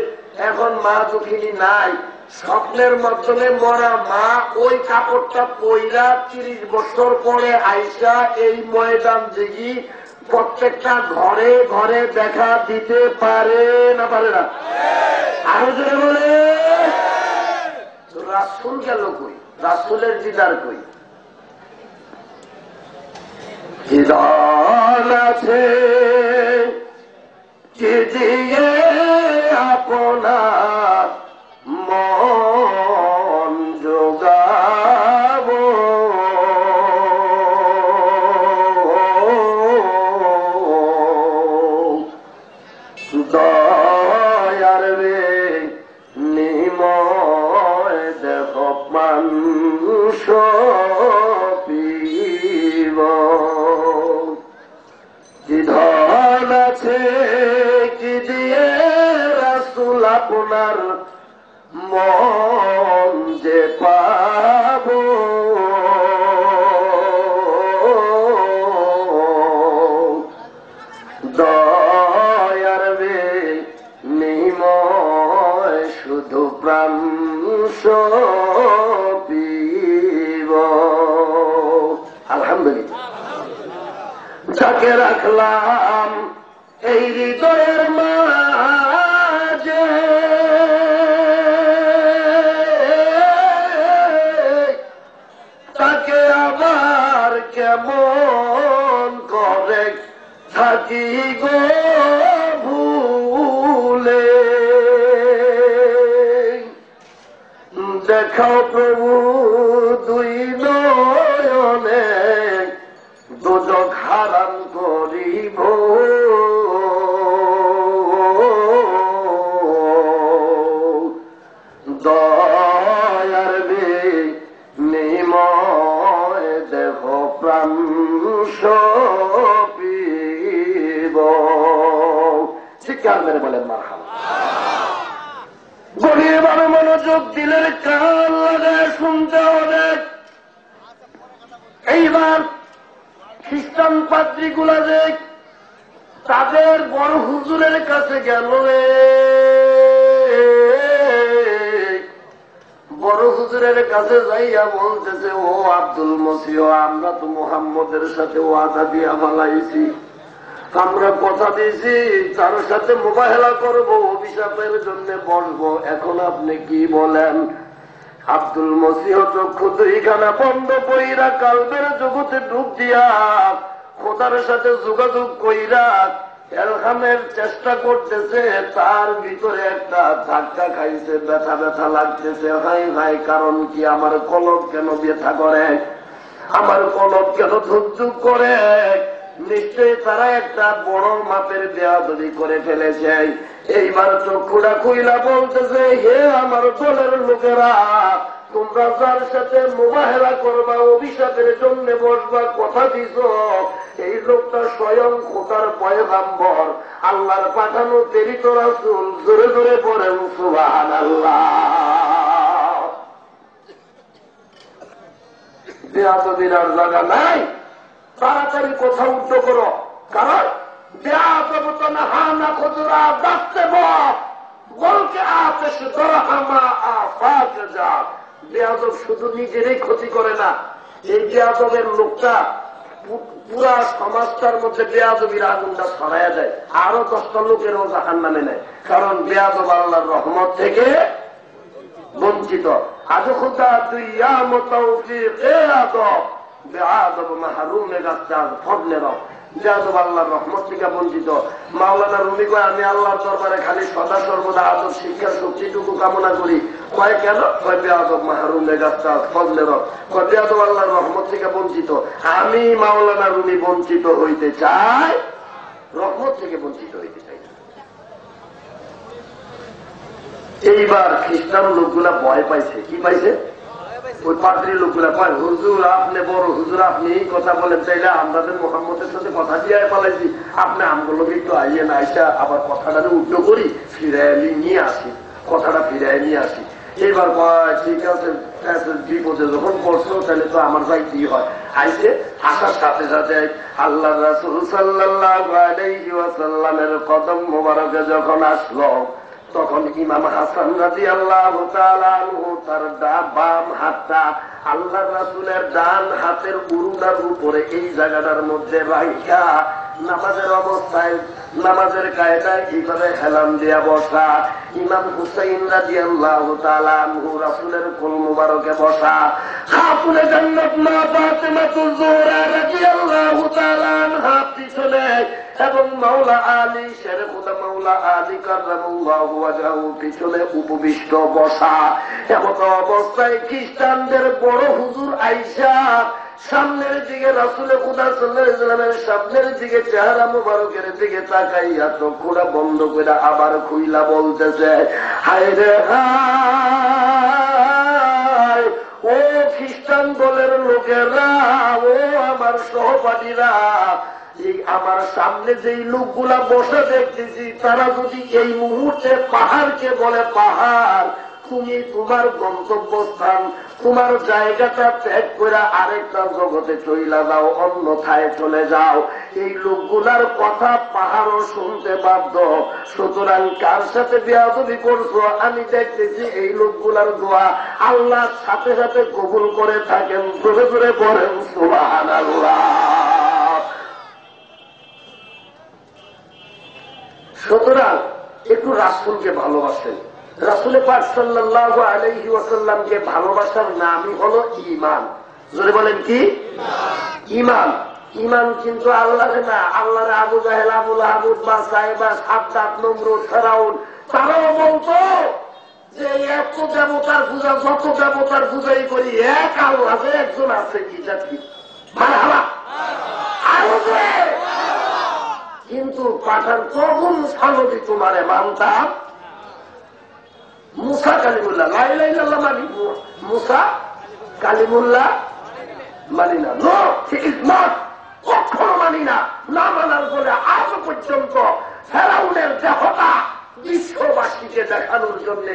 B: এখন মা দুঃখিনী নাই, স্বপ্নের মাধ্যমে মরা মা ওই কাপড়টা পয়লা 30 বছর পরে আইসা এই ময়দান দিঘি প্রত্যেকটা ঘরে ঘরে দেখা দিতে পারে না পারে না? আরো জোরে বলে। রাসূল গেল কই? রাসূলের দিদার কই? দিদার আছে কি দিয়ে আপনার মন জোগাবো, দয়ার রে নিময় দেহ মানুষ পিব, কি ধন আছে কি দিয়ে রাসূল আপনার মন যে পাবো, দয়ার রে নিময় শুধু প্রাণ পিব। আলহামদুলিল্লাহ। যাকে রাখলাম এই হৃদয়ের মাঝে, তাকে আবার কেমন করে থাকি গো ভুলে। দেখাও প্রভু দুই নয়নে, দোজখ হারাম করিব, দয়ার রে নিময় দেহ প্রাণ পিব। চিৎকার মেরে বলেন মারহাবা। গভীরভাবে মনোযোগ দিলের কান লাগায় শুনতে হবে। এইবার খ্রিস্টান পাদ্রীগুলা যে তাদের বড় হুজুরের কাছে গেল, বড় হুজুরের কাছে যাইয়া বলতেছে, ও আব্দুল মসিহ, আমরা তো মুহাম্মদের সাথে ওয়াদা দিয়া ফেলাইছি, আমরা কথা দিয়েছি তার সাথে মোবাহেলা করবো, অভিশাপের জন্য বসবো, এখন আপনি কি বলেন? আব্দুল মসিহ চক্ষু দুইখানা বন্ধ কইরা কালবের জগতে ডুব দিয়া খোদার সাথে যোগাযোগ কইরা এলহামের চেষ্টা করতেছে। তার ভিতরে একটা ধাক্কা খাইছে, ব্যথা ব্যথা লাগতেছে। হাই হাই, কারণ কি? আমার কলব কেন ব্যথা করে? আমার কলব কেন ধৈর্য করে? নিশ্চয়ই তারা একটা বড় মাপের বেয়াদবি করে ফেলেছে। এইবার চক্ষুটা খুইলা বলতেছে, হে আমার দলের লোকেরা, তোমরা যার সাথে মোবাহেলা করবা, অভিশাপের জন্য বসবা, কথা দিছ, এই লোকটা স্বয়ং খোদার পয়গাম্বর, আল্লাহর পাঠানো প্রেরিত রাসূল। জোরে জোরে পড়েন সুবহানাল্লাহ। বেয়াদবির আর জায়গা নাই, তাড়াতাড়ি কথা উদ্ধ করো, কারণ বেয়াদব তো না হানা খুদরা দাস্তে বলকে আতেশ দরহামা আফাক যা। বেয়াদব শুধু নিজেরই ক্ষতি করে না, এই বেয়াদবের লোকটা পুরা সমাজটার মধ্যে বেয়াদবির আগুনটা ছড়াইয়া যায়, আরো 10টা লোকেরও জাহান্নামে নেয়। কারণ বেয়াদব আল্লাহর রহমত থেকে বঞ্চিত। আজ খুদা দুইয়া মুতাওফিকে আদব বেয়াদব মাহরুমে গাছাজ ফদলে রব। বেয়াদব আল্লাহর রহমত থেকে বঞ্চিত। মাওলানা রুমি কয়, আমি আল্লাহর দরবারে খালি সদা সর্বদা আদব শিক্ষার শক্তিটুকু কামনা করি। কয় কেন? কয় বেয়াদব মাহরুমে গাছাজ ফদলে রব। কয় বেয়াদব আল্লাহর রহমত থেকে বঞ্চিত। আমি মাওলানা রুমি বঞ্চিত হইতে চাই, রহমত থেকে বঞ্চিত হইতে চাই। এইবার খ্রিস্টান লোকগুলা ভয় পাইছে। কি পাইছে? ওই পাদ্রী লোকগুলা কয়, হুজুর আপনি বড় হুজুর, আপনি এই কথা বলেন, চাইলে আমাদের মোহাম্মদের সাথে কথা দিয়ে পালাইছি, আপনি আমগুলোকে একটু আইয়ে না আইসা আবার কথাটা উল্ট করি, ফিরাই নিয়ে আসি, কথাটা ফিরাই নিয়ে আসি। এইবার ঠিক আছে, বিপদে যখন পড়ছো তাহলে তো আমার ভাই কি হয়। আইসে আসার সাথে সাথে আল্লাহ রাসূল সাল্লাল্লাহু আলাইহি ওয়াসাল্লামের কদম মোবারকে যখন আসলো, তখন ইমাম হাসান রাদিয়াল্লাহু তাআলা আনহু তার বাম হাতটা আল্লাহ রাসূলের ডান হাতের উরুটার উপরে এই জায়গাটার মধ্যে রাখিয়া নামাজের অবস্থায়, নামাজের কায়দায় কিভাবে হেলান দিয়া বসা। ইমাম হুসাইন রাদিয়াল্লাহু তাআলা আনহু রাসূলের কোল মুবারকে বসা। খাতুনে জান্নাত মা ফাতিমাতুজ জোহরা রাদিয়াল্লাহু তাআলা আনহা পিছনে, এবং মাওলা আলী শের খুদা মাওলা আলী কাররামাল্লাহু ওয়াজহাহু পিছনে উপবিষ্ট বসা। এমন অবস্থায় খ্রিস্টানদের বড় হুজুর আইসা সামনের দিকে রাসূল খুদা সাল্লাল্লাহু আলাইহি ওয়াসাল্লামের সামনের দিকে চেহারা মুবারকের দিকে তাকাইয়া চোখটা বন্ধ করে আবার খুইলা বলতেছে, হায় রে হায়, ও খ্রিস্টান দলের লোকেরা, ও আমার সহপাঠীরা, এই আমার সামনে যেই লোকগুলা বসে দেখতেছি, তারা যদি এই মুহূর্তে পাহাড়কে বলে পাহাড়, তুমি তোমার গন্তব্যস্থান, তোমার জায়গাটা ত্যাগ করে আরেকটা জগতে চইলা যাও, অন্যথায় চলে যাও। এই লোকগুলার কথা পাহাড়ও শুনতে বাধ্য। সুতরাং কার সাথে বেয়াদবি করছো? আমি দেখতেছি এই লোকগুলার দোয়া আল্লাহ সাথে সাথে কবুল করে থাকেন। জোরে জোরে পড়েন সুবহানাল্লাহ। সুতরাং একটু রাসূলকে ভালোবাসেন। রাসূল পাক সাল্লাল্লাহু আলাইহি ওয়াসাল্লামকে ভালোবাসার নামই হলো ঈমান। জোরে বলেন কি? ঈমান। ঈমান কিন্তু আল্লাহরে না, আল্লাহরে আবু জাহেল, আবু লাহাব, উতবা, সাইবা, সাদ্দাত, নমরুদ, ফিরাউন তারাও বলতো যে এত দেবতার পূজা, যত দেবতার পূজাই করি, এক আল্লাহ যে একজন আছে, কি জাতি মারহাবা আল্লাহ। কিন্তু পাঠান তখন সানবি তোমারে মানতাম মুসা কালিমুল্লাহ, লা ইলাহা ইল্লাল্লাহ মানি, মুসা কালিমুল্লাহ মানি না। নো, হি ইজ নট, কখনো মানি না। না মানার ফলে আজ পর্যন্ত ফেরাউনের দেহটা বিশ্ববাসীকে দেখানোর জন্য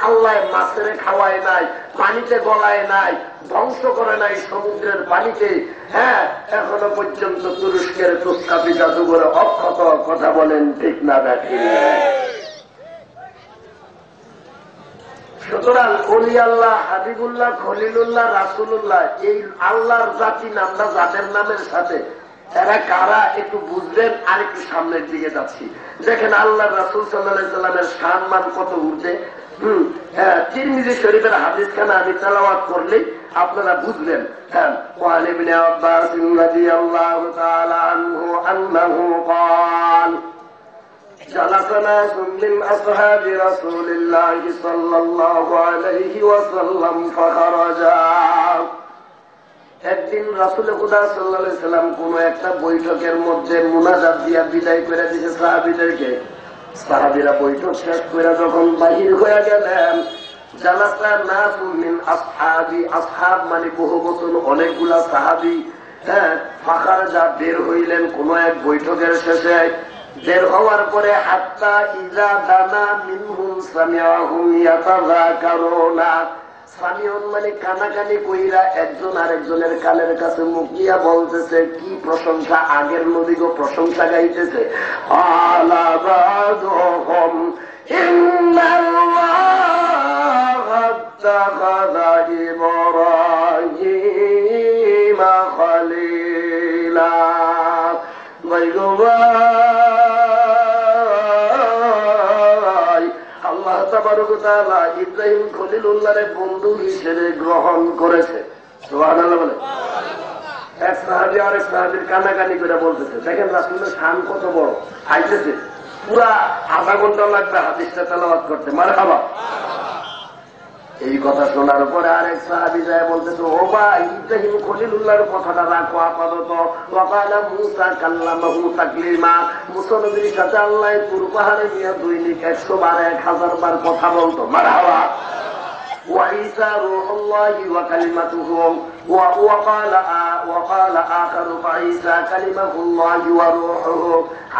B: আল্লাহ মাছের খাওয়ায় নাই, পানিতে গলায় নাই, ধ্বংস করে নাই সমুদ্রের পানিতে। হ্যাঁ, এখনো পর্যন্ত তুরস্কের তুস্কাপি জাদুঘরে অক্ষত। কথা বলেন ঠিক না? দেখি। সুতরাং অলি আল্লাহ, হাবিবুল্লাহ, খলিলুল্লাহ, রাসূলুল্লাহ, এই আল্লাহর জাতি নামটা যাদের নামের সাথে, এরা কারা একটু বুঝবেন। আর একটু সামনের দিকে যাচ্ছি, দেখেন আল্লাহ রাসূল সাল্লাল্লাহু আলাইহি ওয়াসাল্লামের সম্মান কত ঊর্ধ্বে। তিরমিজি শরীফের হাদিসখানা আমি তেলাওয়াত করলেই আপনারা বুঝবেন। হ্যাঁ, ওয়ান ইবনে আব্বাস রাদিয়াল্লাহু তাআলা আনহু আন্নাহু قال جلس ناس من أصحاب رسول الله صلى الله عليه وسلم فخرجا। একদিন রাসূল খুদা সাল্লাল্লাহু আলাইহি ওয়াসাল্লাম কোন একটা বৈঠকের মধ্যে মুনাজাত দিয়া বিদায় করে দিয়েছে সাহাবীদেরকে। সাহাবীরা বৈঠক শেষ করে যখন বাহির হয়ে গেলেন, জালাসা নাসু মিন আসহাবি, আসহাব মানে বহু বচন, অনেকগুলা সাহাবী। হ্যাঁ, ফাঁকার যা বের হইলেন কোন এক বৈঠকের শেষে। বের হওয়ার পরে হাত্তা ইজা দানা মিনহুম সামিআহুম ইয়াতাযাকারুনা, সামিউন মানে কানাকানি কইরা একজন আরেকজনের কানের কাছে মুখ দিয়া বলতেছে, কি প্রশংসা, আগের নবীগো প্রশংসা গাইতেছে। আলা বাদুহুম ইন্নাল্লাহা আত্তাখাযা ইব্রাহিমা খলীলা। আল্লাহ তাবারক ওয়া তাআলা ইব্রাহিম খলিলুল্লাহরে বন্ধু হিসেবে গ্রহণ করেছে। সুবহানাল্লাহ বলে। এক সাহাবী আরেক সাহাবীর কানাকানি করে বলতেছে, দেখেন রাসূলের শান কত বড়, আইতেছে পুরা আধা ঘন্টা লাগবে হাদিসটা তেলাওয়াত করতে। মারহাবা। এই কথা শোনার পরে আরেক সাহাবী যায় বলতেছে, ও ভাই ইব্রাহিম খলিলুল্লাহর কথাটা রাখো আপাতত। ওয়াকালা মূসা কাল্লামাহু তাকলিমা, মুসা নবীর সাথে আল্লাহ তুর পাহাড়ে নিয়ে দৈনিক 100 বার 1000 বার কথা বলতো। মারহাবা। وعيسى روح الله وكلمته وقال آخر فعيسى كلمة الله وروحه।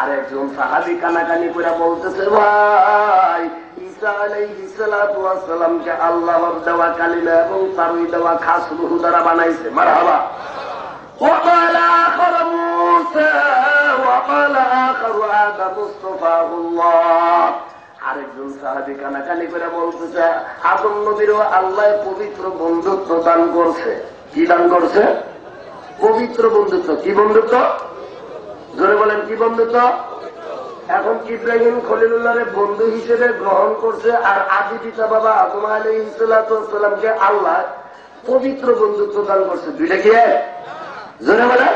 B: আরেকজন সাহাবী কানাকানি করে বলতেছে, ভাই ঈসা আলাইহিস সালাতু ওয়াস সালামকে আল্লাহর দেওয়া কালিমা এবং তার দেওয়া খাস রূহ দ্বারা বানাইছে। মারহাবা। وقال آخر موسى وقال آخر آدم اصطفاه الله। আরেকজন সাহাবী কানাকানি করে বলতেছে, আদম নবীরও আল্লাহ পবিত্র বন্ধুত্ব দান করছে। কি দান করছে? পবিত্র বন্ধুত্ব। কি বন্ধুত্ব? জোরে বলেন, কি বন্ধুত্ব? এখন ইব্রাহিম খলিলুল্লাহরে বন্ধু হিসেবে গ্রহণ করছে, আর আদি পিতা বাবা আদম আলাইহিস সালামকে আল্লাহ পবিত্র বন্ধুত্ব দান করছে। দুইটা কি? জোরে বলেন,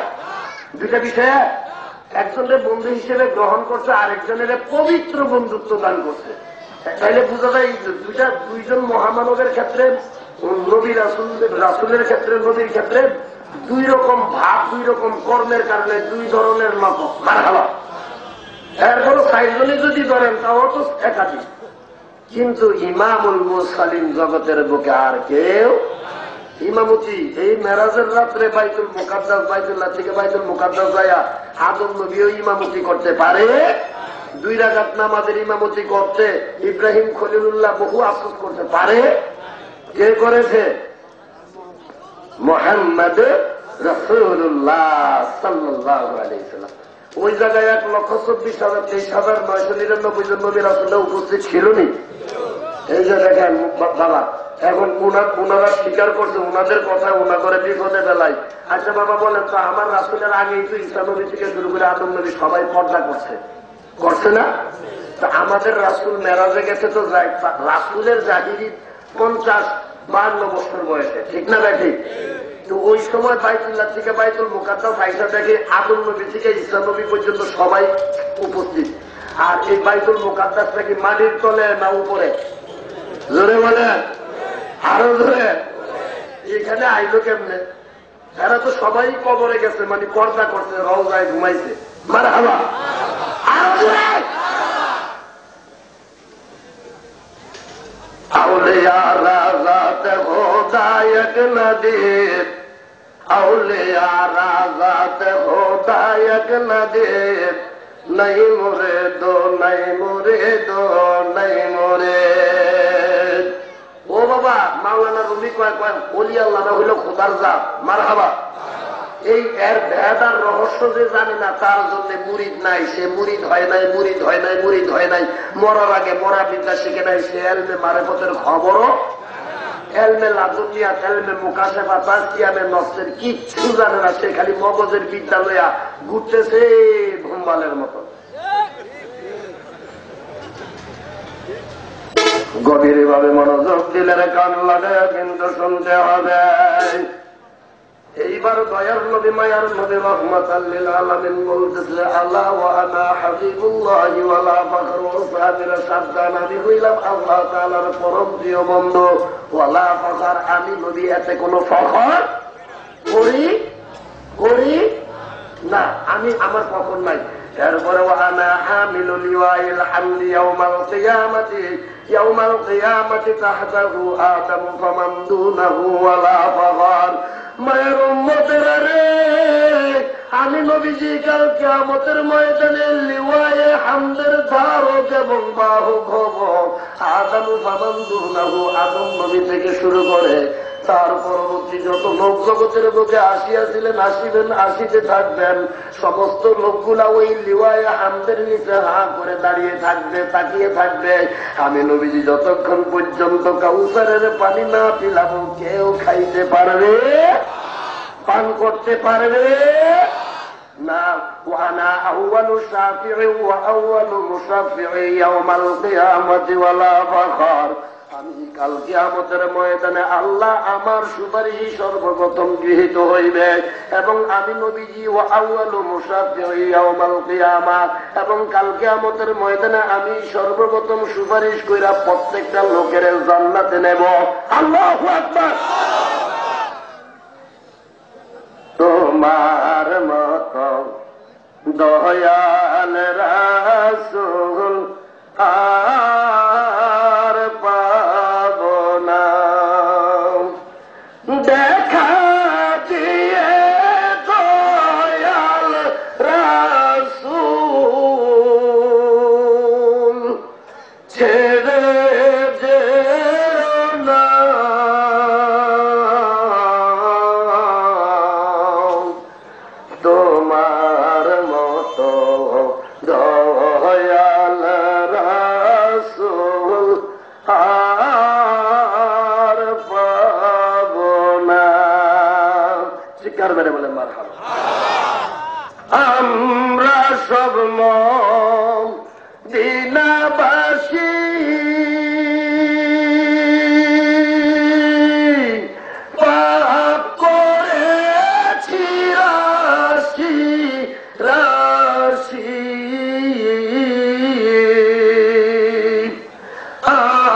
B: দুইটা বিষয়। একজনের বন্ধু হিসেবে গ্রহণ করছে, আরেকজনের পবিত্র বন্ধুত্ব দান করছে। তাইলে বোঝা যায় দুইজন মহামানবের ক্ষেত্রে, নবী রাসূলের ক্ষেত্রে, নবীর ক্ষেত্রে দুই রকম ভাব, দুই রকম কর্মের কারণে দুই ধরনের মত। মারহাবা। এরপরও 4 জনে যদি ধরেন তাও তো একাধিক, কিন্তু ইমামুল মুরসালিন জগতের বুকে আর কেউ ইমামতি। এই মেরাজের রাত্রে বাইতুল মুকাদ্দাস, বাইতুল্লাহ থেকে বাইতুল মুকাদ্দাস যায়া আদম নবীও ইমামতি করতে পারে। 2 রাকাত নামাজের ইমামতি করতে ইব্রাহিম খলিলুল্লাহ বহু আফসোস করতে পারে। কে করেছে? মুহাম্মদ রাসূলুল্লাহ সাল্লাল্লাহু আলাইহি ওয়াসাল্লাম। ওই জায়গায় 1,24,23,999 জন নবী রাসূল উপস্থিত ছিল নি? এই যে দেখেন বাবা, এখন উনারা স্বীকার করছে, উনাদের কথা উনা করে বিপদে বেলায়। আচ্ছা বাবা বলেন তো, আমার রাসূলের আগেই তো ঈসা নবী থেকে শুরু করে আদম নবী সবাই পর্দা করছে না? তো আমাদের রাসূল মেরাজে গেছে তো রাসূলের জাহিরি 50-52 বছর বয়সে, ঠিক না ভাই? ঠিক। তো ওই সময় বাইতুল্লাহ থেকে বাইতুল মুকাদ্দাস আইসা থেকে আদম নবী থেকে ঈসা নবী পর্যন্ত সবাই উপস্থিত। আর এই বাইতুল মুকাদ্দাসটা কি মাটির তলে না উপরে? জোরে বলে, আরো জোরে। এখানে আইলো কেমনে? এরা তো সবাই কবরে গেছে, মানে পর্দা করছে, রওজায় ঘুমাইছে। মারহাবা। আরো জোরে। আউলিয়া রাজাত খোদায়ক নদীর, আউলিয়া রাজাত খোদায়ক নদীর, নাই মোরে দো, নাই মোরে দো, নাই মোরে। ও বাবা, মাওলানা রুমি কয় ওলি আল্লাহ না হইল খোদার জাত। মারহাবা। এই এর ভেদ আর রহস্য যে জানে না, তার জন্য মুরিদ নাই, সে মুরিদ হয় নাই, মুরিদ হয় নাই, মুরিদ হয় নাই। মরার আগে মরা বিদ্যা শিখে নাই, সে এলমে মারেফতের খবরও, এলমে লাদুনিয়াত, এলমে মুকাশেফা, তাসকিয়ামে নফসের কিচ্ছু জানে না। সে খালি মগজের বিদ্যা লইয়া ঘুরতেছে ভুম্বালের মতো। গভীর ভাবে মনোযোগ দিলে কান লাগে, কিন্তু শুনতে হবে। এইবার দয়ার নবী, মায়ার নবী, রাহমাতাল লিল আলামিন বলতেছে, আলা ওয়া আনা হাবিবুল্লাহি ওয়া লা ফাখর। সাহাবীরা সাবধান, আমি হইলাম আল্লাহ তাআলার পরম প্রিয় বন্ধু। ওয়া লা ফাখর, আমি নবী এতে কোনো ফখর করি না, আমি আমার ফখর নাই। এরপরে ওয়া আনা হামিলুল লিওয়াইল হামদি ইয়াউমাল কিয়ামাতি, ইয়াউমাল কিয়ামাতি তাহতাহু আদম ফামান দুনাহু ওয়া লা ফাখর। মায়ের উম্মতেরা রে, আমি নবীজি কাল কিয়ামতের ময়দানে লিওয়ায়ে হামদের ধারক এবং বাহক হব। আদম ফামান দুনাহু, আদম নবী থেকে শুরু করে তার পরবর্তী যত লোক জগতের বুকে আসিয়াছিলেন, আসিবেন, আসিতে থাকবেন, সমস্ত লোকগুলা ওই লিওয়ায়ে হামদের নিচে হা করে দাঁড়িয়ে থাকবে, তাকিয়ে থাকবে। আমি নবীজি যতক্ষণ পর্যন্ত কাউসারের পানি না পিলাবো কেউ খাইতে পারবে, পান করতে পারবে না। ওয়ানা আউয়ালু শাফিঈ ওয়া আউয়ালু মুশাফিঈ ইয়াওমাল কিয়ামাতি ওয়ালা ফাখর। আমি কাল কিয়ামতের ময়দানে আল্লাহ আমার সুপারিশ সর্বপ্রথম গৃহীত হইবে এবং আমি নবীজি ওয়া আউয়ালু মুশাফিঈ ইয়াওমাল কিয়ামা, এবং কাল কিয়ামতের ময়দানে আমি সর্বপ্রথম সুপারিশ কইরা প্রত্যেকটা লোকের জান্নাতে নেব। আল্লাহু আকবার। তোমার মত দয়াল রাসূল আর পাব না, দেখা দিয়ে দয়াল রাসূল ছেড়ে যেও না। তোমার মতো দয়াল রাসূল আর পাব না। চিৎকার মেরে বলে মারহাবা। আমরা সব মদিনাবাসী পাপ করেছি রাশি রাশি,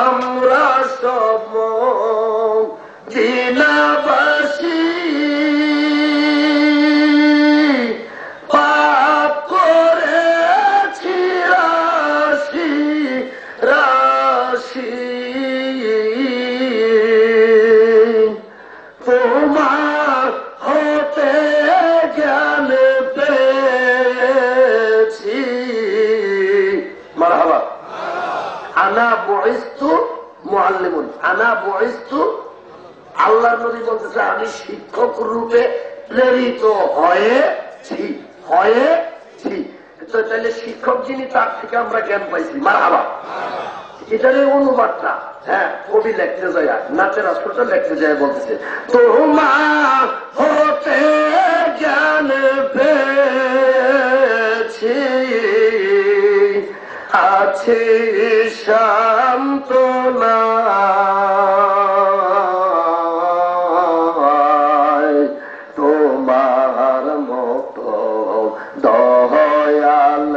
B: আমরা সব মদিনাবাসী পাপ করেছি রাশি রাশি। তোমার হতে জ্ঞান পেয়েছি। মারহাবা। আনা বুইস্তু মুআল্লিমুন, আনা বুইস্তু, আল্লাহর নবী বলতেছে আমি শিক্ষক রূপে প্রেরিত হয়েছি, হয়েছি। তো তাহলে শিক্ষক যিনি তার থেকে আমরা জ্ঞান পাইছি। মারহাবা। এটারই অনুবাদটা হ্যাঁ কবি লিখতে যায়, নাচের আসলটা লিখতে যায়, বলতেছে তোমার হতে জ্ঞান পেয়েছি, আছে সান্ত্বনা, তোমার মতো দয়াল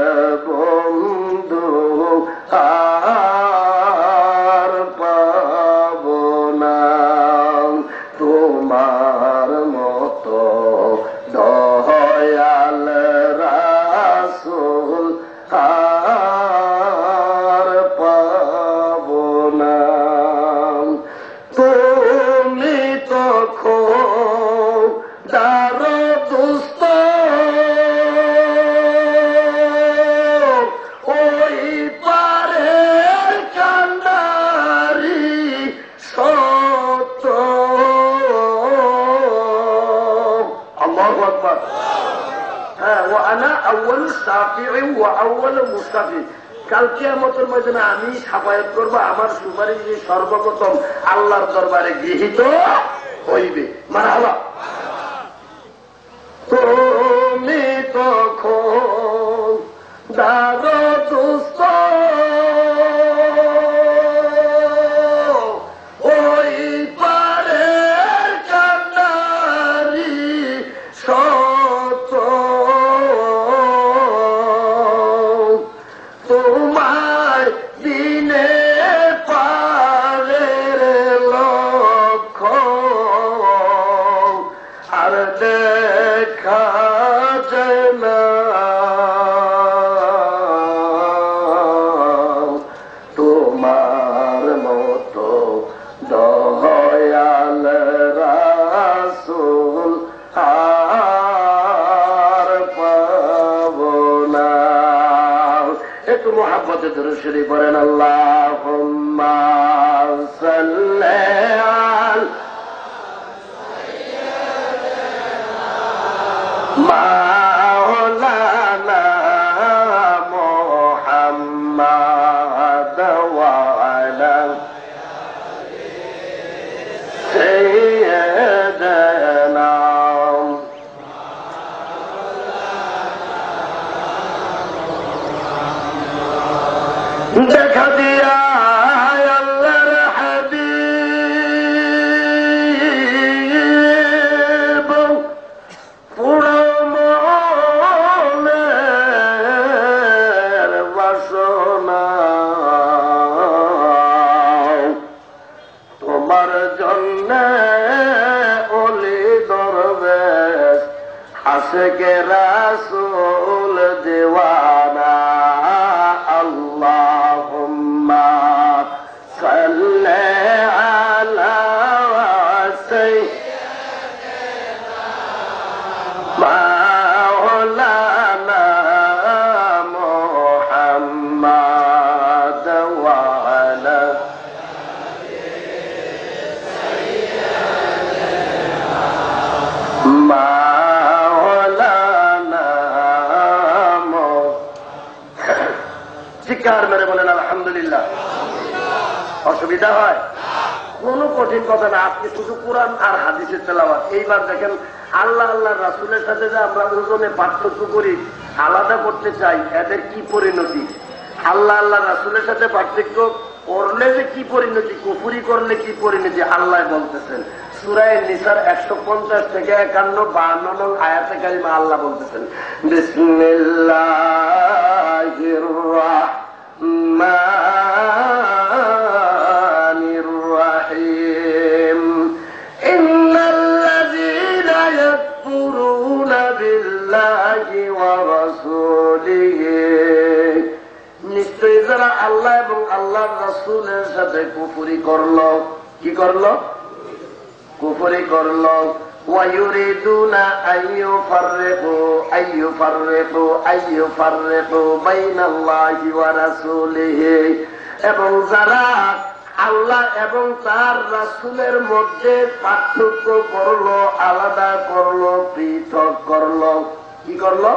B: বন্ধু আর পাব না। তোমার মতো দয়াল রাসূল আর পাব না। তুমি তো খোদার দুস্ত, ওই পারে কান্ডারি সত্য। আল্লাহু আকবার। হ্যাঁ, ওয়া আনা আউয়ালু শাফিঈ ওয়া আউয়ালু মুশাফিঈ। কাল কিয়ামতের ময়দানে আমি সাফায়াত করবো, আমার সুপারিশ সর্বপ্রথম আল্লাহর দরবারে গৃহীত হইবে। মারহাবা। তুমি তখন দার দুস্ত, ওই পারে কান্ডারি সত্য। তোমায় দিনে পারের লক্ষ্য আর দেখা একটু মোহাব্বতে দরুদ শরীফ পড়েন। আল্লাহুম্মা সাল্লি আলা মাওলানা মুহাম্মাদ ওয়া আলা সাইয়্যিদিনা। দেখা দিয়া আল্লাহর হাবিব পুরো মনের বাসনা তোমার জন্যে ওলি দরবেশ আশিকে রাসূল দিওয়ানা। আল্লাহুম্মা সাল্লি আলা সাইয়্যিদিনা মাওলানা মুহাম্মাদ ওয়া আলা মাওলানা। চিৎকার মেরে বলেন আলহামদুলিল্লাহ। অসুবিধা হয়? কোন কঠিন কথা না, আপনি শুধু কোরআন আর হাদিসের তেলাওয়াত। এইবার দেখেন আল্লাহ আল্লাহ রাসূলের সাথে যে আমরা ওজনে পার্থক্য করি, আলাদা করতে চাই, এদের কি পরিণতি? আল্লাহ আল্লাহ রাসূলের সাথে পার্থক্য করলে যে কি পরিণতি, কুফরি করলে কি পরিণতি আল্লাহ বলতেছেন। সূরা নিসার 150 থেকে 51 নং আয়াতে কারিমা আল্লাহ বলতেছেন, বিসমিল্লাহির রাহমানির রাহিম। ইন্নাল্লাযীনা ইয়াকফুরুনা বিল্লাহি ওয়া রাসূলিহি, নিশ্চয়ই যারা আল্লাহ এবং আল্লাহর রাসূলের সাথে কুফরি করলো, কি করলো? কুফরি করলো। ওয়ায়ুরিদুনা আইয়ুফাররিকু বাইনাল্লাহি ওয়া রাসূলিহি, এবং যারা আল্লাহ এবং তার রাসূলের মধ্যে পার্থক্য করলো, আলাদা করলো, পৃথক করলো। কি করলো?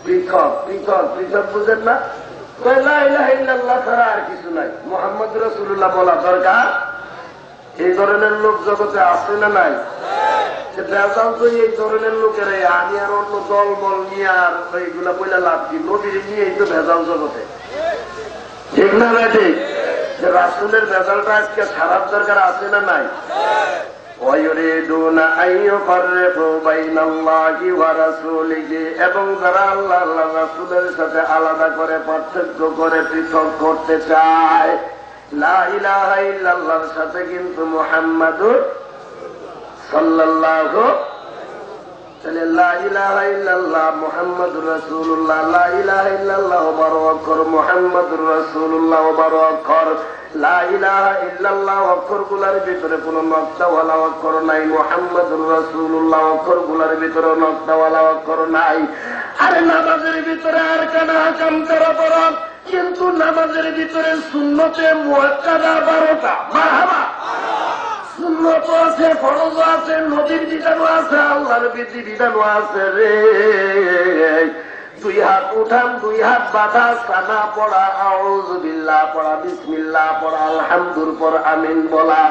B: পৃথক। পৃথক পৃথক বুঝেন না? লা ইলাহা ইল্লাল্লাহ ছাড়া আর কিছু নাই, মুহাম্মদুর রাসূলুল্লাহ বলা দরকার। এই ধরনের লোক জগতে আছে না নাই? ভেজাল তো এই ধরনের লোকেরা, আমি আর অন্য দলবল নিয়ে আর এইগুলা বইলা লাভ কি? নদীর নিয়ে এই তো ভেজাল জগতে, ঠিক না ভাই? ঠিক। রাসূলের ভেজালটা আজকে ছাড়ার দরকার আছে না নাই? ওয়ায়ুরিদুনা আইয়ুফাররিকু বাইনাল্লাহি ওয়া রাসূলিহি, এবং যারা আল্লাহ আল্লাহ রাসূলের সাথে আলাদা করে, পার্থক্য করে, পৃথক করতে চায়। লা ইলাহা ইল্লাল্লাহর সাথে কিন্তু মুহাম্মাদুর সাল্লাল্লাহু, তাহলে লা ইলাহা ইল্লাল্লাহ মুহাম্মাদুর রাসূলুল্লাহ, লা ইলাহা ইল্লাল্লাহ বড় অক্ষর, মুহাম্মাদুর রাসূলুল্লাহ বড় অক্ষর। লা ইলাহা ইল্লাল্লাহ অক্ষরগুলোর ভিতরে কোন নকশাওয়ালা অক্ষর নাই, মুহাম্মাদুর রাসূলুল্লাহ অক্ষরগুলোর ভিতরে নকশাওয়ালা অক্ষর নাই। আরে নামাজের ভিতরে আর কানা হাকাম তারা পড়া, কিন্তু নামাজের ভিতরে সুন্নতে মুআক্কাদা 12টা। মারহাবা। সুন্নত আছে, ফরজ আছে, নবীর বিধানও আছে, আল্লাহর বিধানও আছে রে। দুই হাত উঠান, দুই হাত বাঁধা, সানা পড়া, আউযু বিল্লাহ পড়া, বিসমিল্লাহ পড়া, আলহামদুর পর আমিন বলা,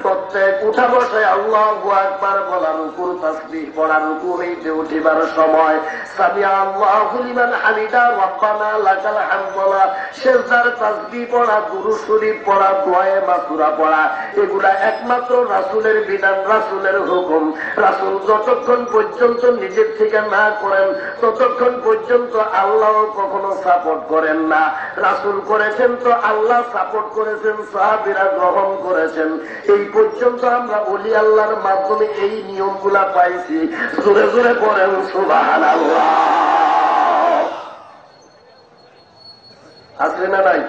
B: প্রত্যেক উঠা বসে আল্লাহু আকবার বলা, রুকুর তাসবিহ পড়া, রুকু হইতে উঠিবার সময় সামিআ আল্লাহু লিমান হামিদা রব্বানা লাকাল হামদ বলা, সিজদার তাসবিহ পড়া, দুরূদ শরীফ পড়া, দোয়ায়ে মাসুরা পড়া, এগুলা একমাত্র রাসূলের বিধান, রাসূলের হুকুম। রাসূল যতক্ষণ পর্যন্ত নিজের থেকে না করেন, ততক্ষণ পর্যন্ত আল্লাহ কখনো সাপোর্ট করেন না। রাসূল করেছেন তো আল্লাহ সাপোর্ট করেছেন, সাহাবীরা গ্রহণ করেছেন। এই পর্যন্ত আমরা ওলি আল্লাহর মাধ্যমে এই নিয়মগুলা পাইছি। জোরে জোরে পড়েন সুবহানাল্লাহ। আসলে না নাই?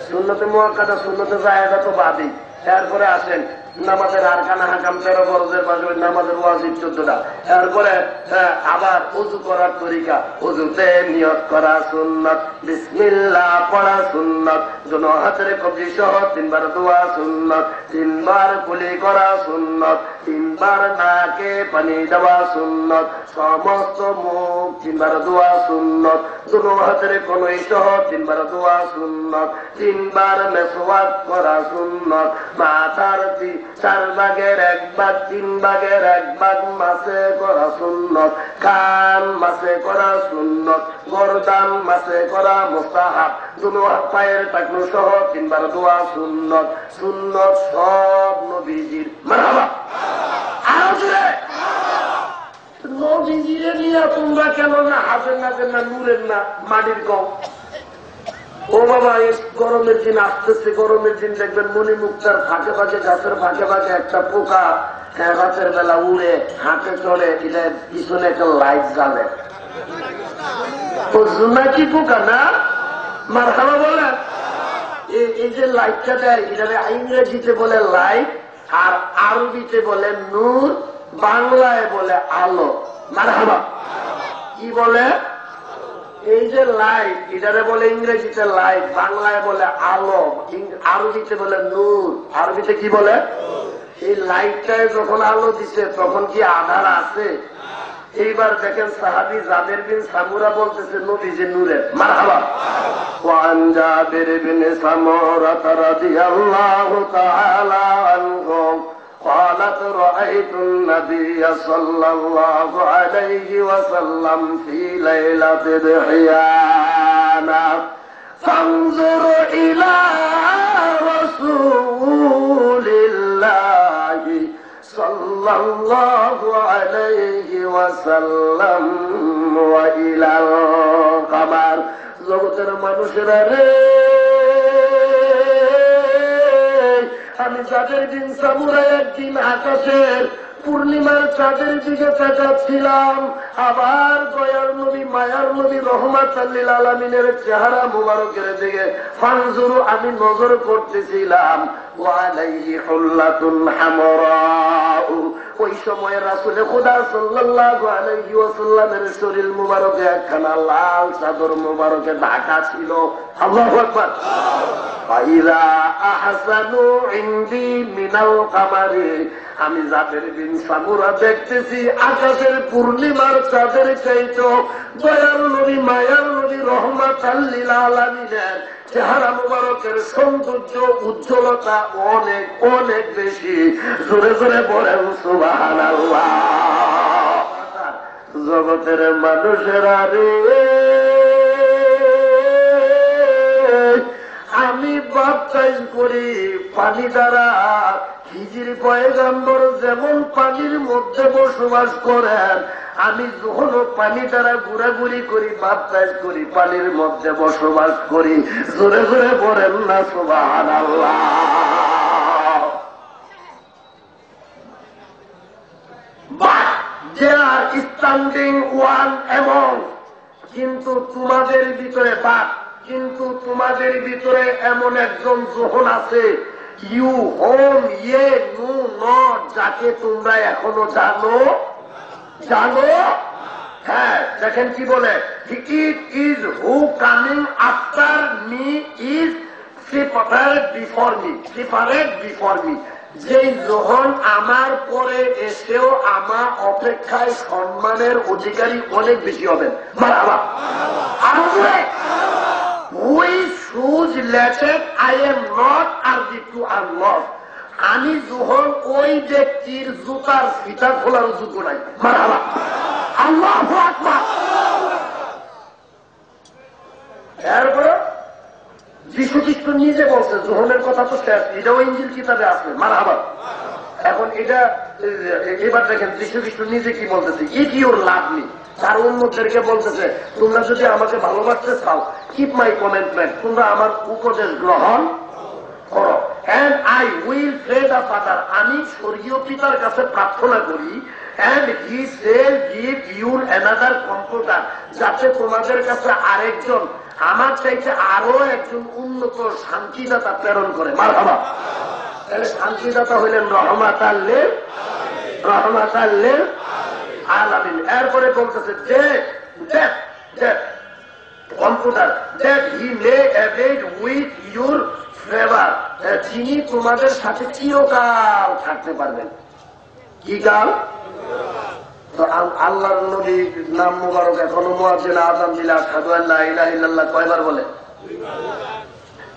B: সুন্নতে মুআক্কাদা, সুন্নতে জায়েদা তো বাদই। এরপরে আসেন নামাজের আরকান হাকাম 13 ফরজের পাশাপাশি নামাজের ওয়াজিব 14টা। এরপরে আবার ওযু করার তরিকা, ওযুতে নিয়ত করা সুন্নাত, বিসমিল্লাহ পড়া সুন্নাত, দুনো হাতের কবজি সহ 3 বার দোয়া সুন্নাত, 3 বার কুলি করা সুন্নাত, 3 বার নাকে পানি দেওয়া সুন্নাত, সমস্ত মুখ 3 বার দোয়া সুন্নাত, দুনো হাতের কনুই সহ 3 বার দোয়া সুন্নাত, 3 বার মেসওয়াক করা সুন্নাত, মাথার 4 ভাগের 1 ভাগ 3 ভাগের 1 ভাগ মাসে করা সুন্নাত, কান মাসে করা সুন্নাত, গরদান মাসে করা মুস্তাহাব, দুনো পায়ের টাকনু সহ 3 বার দোয়া সুন্নাত। সুন্নাত সব নবীজির। মারহাবা। আরো জোরে নবীজিরে নিয়ে তোমরা কেন না হাজের না নূরের না মাটির কম? ও বাবা, এই গরমের দিন আসতেছে, গরমের দিন দেখবেন মনি মুক্তার ফাঁকে ফাঁকে, গাছের ফাঁকে ফাঁকে একটা পোকা রাতের বেলা উড়ে হাঁটে চলে, এটা পিছনে একটা লাইট জ্বালে। জোনাকি পোকা না? মারহাবা বলেন। এই যে লাইটটা দেয়, এটা ইংরেজিতে বলে লাইট, আর আরবিতে বলে নূর, বাংলায় বলে আলো। মারহাবা। কি বলে? এই যে লাইট, এটারে বলে ইংরেজিতে লাইট, বাংলায় বলে আলো, আরবিতে বলে নূর। আরবিতে কি বলে? এই লাইটটায় যখন আলো দিছে তখন কি আধার আছে? এইবার দেখেন সাহাবী জাবের বিন সামুরা বলতেছে নবীজি নূরের। মারহাবা। ওয়ান জাবের বিন সামুরা রাদিয়াল্লাহু তাআলা আনহু قالت رأيت النبي صلى الله عليه وسلم في ليلة ضحيانا فانظر إلى رسول الله صلى الله عليه وسلم وإلى القمر জগতের মানুষেরা রে, আমি যাদের দিন সামুরা একদিন আকাশের পূর্ণিমার চাঁদের দিকে তাকাচ্ছিলাম, আবার দয়ার নবী মায়ার নবী রহমাতুল লিল আলামিনের চেহারা মুবারকের দিকে ফানজুরু আমি নজর করতেছিলাম। ওয়া আলাইহি হুল্লাতুন হামরা, ওই সময় রাসূলে খুদা সাল্লাল্লাহু আলাইহি ওয়াসাল্লামের শরীর মুবারকে একখানা লাল চাদর মুবারকে ঢাকা ছিল। আল্লাহু আকবার। ফাইযা আহসানু ইনদি মিনাল কামারি, আমি জাবের বিন সামুরা দেখতেছি আকাশের পূর্ণিমার চাঁদের চাইতো দয়ার নবী মায়ার নবী রহমাতুল লিল আলামিনের চেহারা মুবারকের সৌন্দর্য উজ্জ্বলতা অনেক অনেক বেশি। জোরে জোরে বলেন সুবহানাল্লাহ। জগতের মানুষেরা রে, আমি বাপটাইজ করি পানি দ্বারা। হিজর পয়গম্বর যেমন পানির মধ্যে বসবাস করেন, আমি যখন পানি দ্বারা ঘোরাঘুরি করি, বাপটাইজ করি, পানির মধ্যে বসবাস করি। জোরে জোরে বলেন না সুবহানাল্লাহ। But there are standing one among, কিন্তু তোমাদের ভিতরে কিন্তু তোমাদের ভিতরে এমন একজন যখন আছে, ইউ হোম ইয়ে নু নট, যাকে তোমরা এখনো জানো। হ্যাঁ, দেখেন কি বলে, it is who coming after me is prepared before me, যে যখন আমার পরে এসেও আমার অপেক্ষায় সম্মানের অধিকারী অনেক বেশি হবেন। মারহাবা। আরো জোরে। Which shoes latched I am not worthy to unlock, আমি যখন ওই ব্যক্তির জুতার ফিতা খোলার যোগ্য নাই। মারহাবা। আল্লাহু আকবার। এরপরে যীশু খ্রিস্ট নিজে বলছে, যোহনের কথা তো শেষ, এটাও ইনজিল কিতাবে আছে। মারহাবা। এখন এটা এবার দেখেন যীশু খ্রিস্ট নিজে কি বলতেছে, ইট ইউর লাভ মি, তার উম্মতদেরকে বলতেছে তোমরা যদি আমাকে ভালোবাসতে চাও, কিপ মাই কমেন্টমেন্ট, তোমরা আমার উপদেশ গ্রহণ করো। And I will pray the father, আমি স্বর্গীয় পিতার কাছে প্রার্থনা করি, and he shall give your another computer, যাতে তোমাদের কাছে আরেকজন, আমার চাইতে আরো একজন উন্নত শান্তিদাতা প্রেরণ করে। মারহাবা। তাহলে শান্তিদাতা হইলেন রহমাতাল্লিল আলামিন। এরপরে বলতেছে computer that he may avid with your favour, যিনি তোমাদের সাথে চিরকাল থাকতে পারবেন। কি কাল? তো আল্লাহর নবীর নাম মুবারক এখনো মুয়াজ্জিন আযান দিলে আশহাদু আল্লা ইলাহা ইল্লাল্লাহ কয়বার বলে?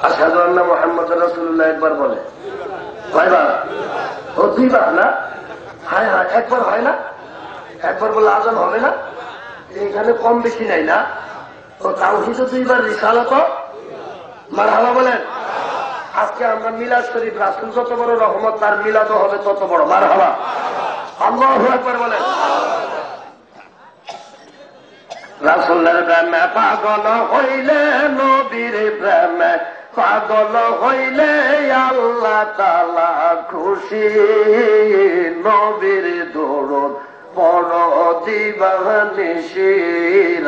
B: আশহাদু আন্না মুহাম্মাদুর রাসূলুল্লাহ একবার বলে। কয়বার? ও দুইবার না? হ্যাঁ হ্যাঁ, একবার হয় না? একবার বলে আযান হবে না? এখানে কম বেশি নাই না? তো তাওহীদ দুইবার, রিসালাত মারহাবা বলেন। আজকে আমরা মিলাদ শরীফ, রাসূল যত বড় রহমত তার মিলাদও হবে তত বড়। মারহাবা, আল্লাহু আকবার বলেন। রাসূলের প্রেমে পাগল হইলে, নবীর প্রেমে পাগল হইলে আল্লাহ তাআলা খুশি। নবীর দরুদ পড় দিবানিশি,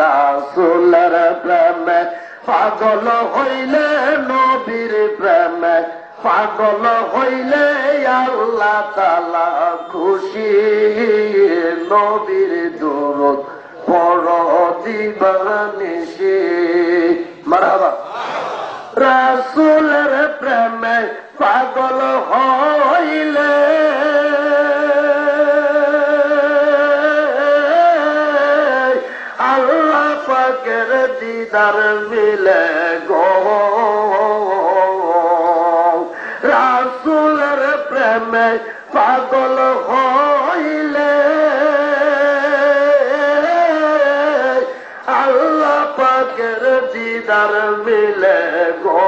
B: রাসূলের প্রেমে পাগল হইলে, নবীর প্রেমে পাগল হইলে আল্লাহ তাআলা খুশি। নবীর দরুদ পড় দিবানিশি। মারহাবা। রাসূলের প্রেমে পাগল হইলে আল্লাহ পাকের দিদার মিলে গো। রাসূলের প্রেমে পাগল হইলে আল্লাহ পাকের দিদার মিলে গো।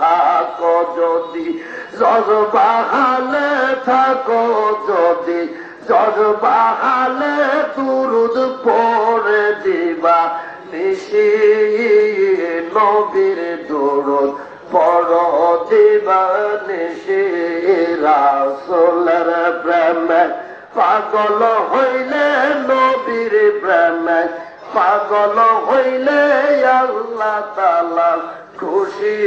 B: থাকো যদি জজবাহালে, থাকো যদি জজবাহালে, দুরুদ পড়ে দিবা নিশি। নবীর দুরুদ পড় দিবা নিশি। রাসূলের প্রেমে পাগল হইলে, নবীর প্রেমে পাগল হইলে আল্লাহ তাআলা খুশি।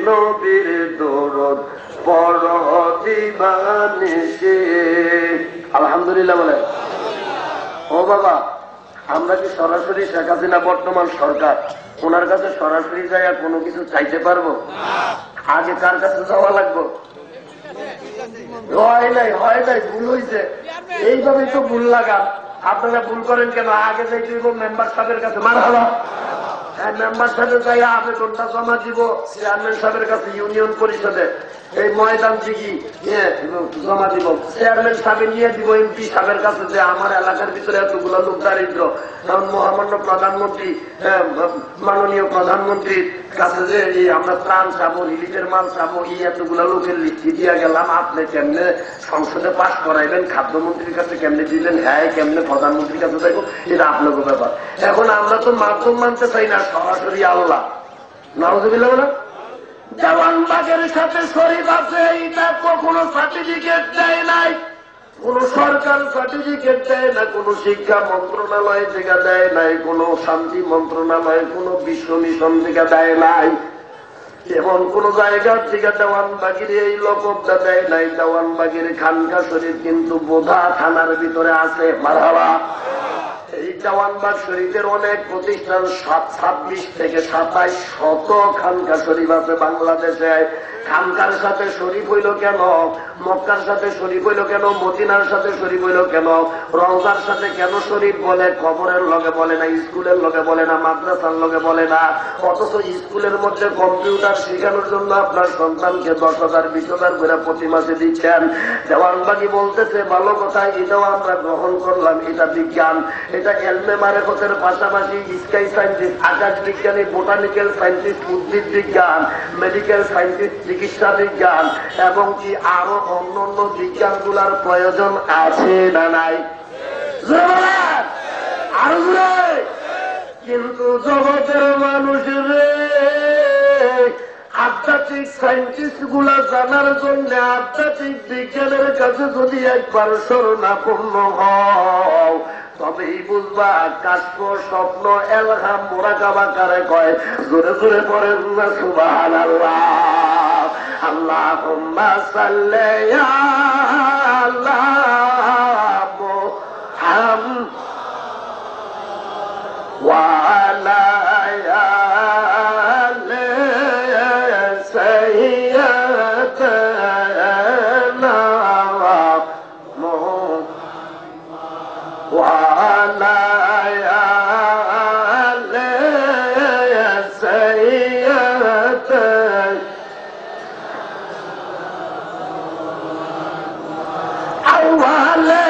B: নবীর দরুদ পড় দিবানিশি। আলহামদুলিল্লাহ বলে। ও বাবা, আমরা কি সরাসরি শেখ হাসিনা বর্তমান সরকার, ওনার কাছে সরাসরি যাইয়া কোনো কিছু চাইতে পারবো? আগে কার কাছে যাওয়া লাগবো? হয় নাই, ভুল হয়েছে। এইভাবেই তো ভুল লাগা। আপনারা ভুল করেন কেন? আগে যাইতে মেম্বার সাহেবের কাছে। মারহাবা। হ্যাঁ, মেম্বার সাহেবের যাই আবেদনটা জমা দিব চেয়ারম্যান সাহেবের কাছে, ইউনিয়ন পরিষদে এই ময়দান দিঘি জমা দিব। চেয়ারম্যান সাহেব নিয়ে দিব এমপি সাহেবের কাছে যে আমার এলাকার ভিতরে এতগুলো লোক দারিদ্র, কারণ মহামান্য প্রধানমন্ত্রী, মাননীয় প্রধানমন্ত্রীর কাছে যে আমরা ত্রাণ চাবো, রিলিফের মাল চাবো, এতগুলো লোকের লিখি দিয়ে গেলাম, আপনি কেমনে সংসদে পাশ করাইবেন, খাদ্যমন্ত্রীর কাছে কেমনে দিলেন, হ্যাঁ কেমনে প্রধানমন্ত্রীর কাছে দেখো, এটা আপনাকে ব্যাপার। এখন আমরা তো মাধ্যম মানতে চাই না, সরাসরি আল্লাহ। নাউযুবিল্লাহ বলেন। দেওয়ানবাগের সাথে শরীফ আছে, এটা কখনো সার্টিফিকেট দেয় নাই, কোন সরকার সার্টিফিকেট দেয় না, কোন শিক্ষা মন্ত্রণালয় থেকে দেয় নাই, কোন শান্তি মন্ত্রণালয়, কোন বিশ্ব মিশন থেকে দেয় নাই, এমন কোন জায়গার থেকে দেওয়ানবাগির এই লকবটা দেয় নাই। দেওয়ানবাগির খানকা শরীফ কিন্তু বোধা থানার ভিতরে আছে। মারহাবা। এই দেওয়ানবাগ শরীফের অনেক প্রতিষ্ঠান, 26 থেকে 27 শত খানকা শরীফ আছে বাংলাদেশে। খানকার সাথে শরীফ হইল কেন? মক্কার সাথে শরীফ হইল কেন? মদিনার সাথে শরীফ হইল কেন? রওজার সাথে কেন শরীফ বলে? কবরের লগে বলে না, স্কুলের লগে বলে না, মাদ্রাসার লগে বলে না। অথচ স্কুলের মধ্যে কম্পিউটার শেখানোর জন্য আপনার সন্তানকে 10,000 20,000 করে প্রতি মাসে দিচ্ছেন। দেওয়ানবাগি বলতেছে ভালো কথা, এটাও আমরা গ্রহণ করলাম, এটা বিজ্ঞান, এটা এলমে মারেফতের পাশাপাশি স্কাই সায়েন্টিস্ট, আকাশ বিজ্ঞানী, বোটানিক্যাল সায়েন্টিস্ট, উদ্ভিদ বিজ্ঞান, মেডিকেল সায়েন্টিস্ট, চিকিৎসা বিজ্ঞান এবং কি আরো অন্যান্য বিজ্ঞানগুলার প্রয়োজন আছে না নাই? আরো কিন্তু জগতের মানুষের আধ্যাত্মিক সায়েন্টিস্ট গুলা জানার জন্য আধ্যাত্মিক বিজ্ঞানের কাছে যদি একবার শরণাপন্ন হও, তবেই বুঝবা কাশ্ম স্বপ্ন এলহাম মোরাকাবা কারে কয়। জোরে জোরে পড়েন না সুবহানাল্লাহ। আল্লাহুম্মা সাল্লি আলা মুহাম্মাদ ওয়া আলা আলি সাইয়্যিদানা মুহাম্মদ ওয়া আলা আলি সাইয়্যিদানা আওয়ালে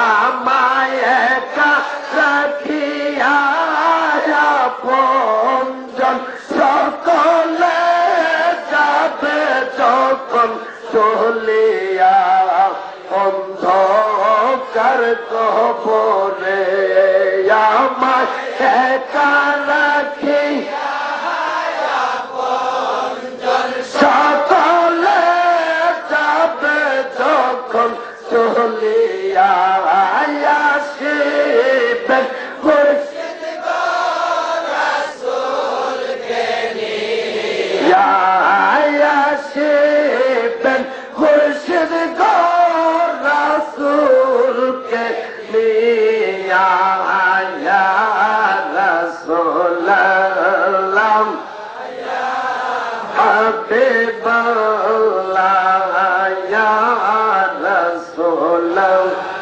B: আমায় একা রাখিয়া আসিবেন মুর্শিদ গো রাসূলকে নিয়া ইয়া রাসূলাল্লাহ হাবিবাল্লাহ ইয়া রাসূলাল্লাহ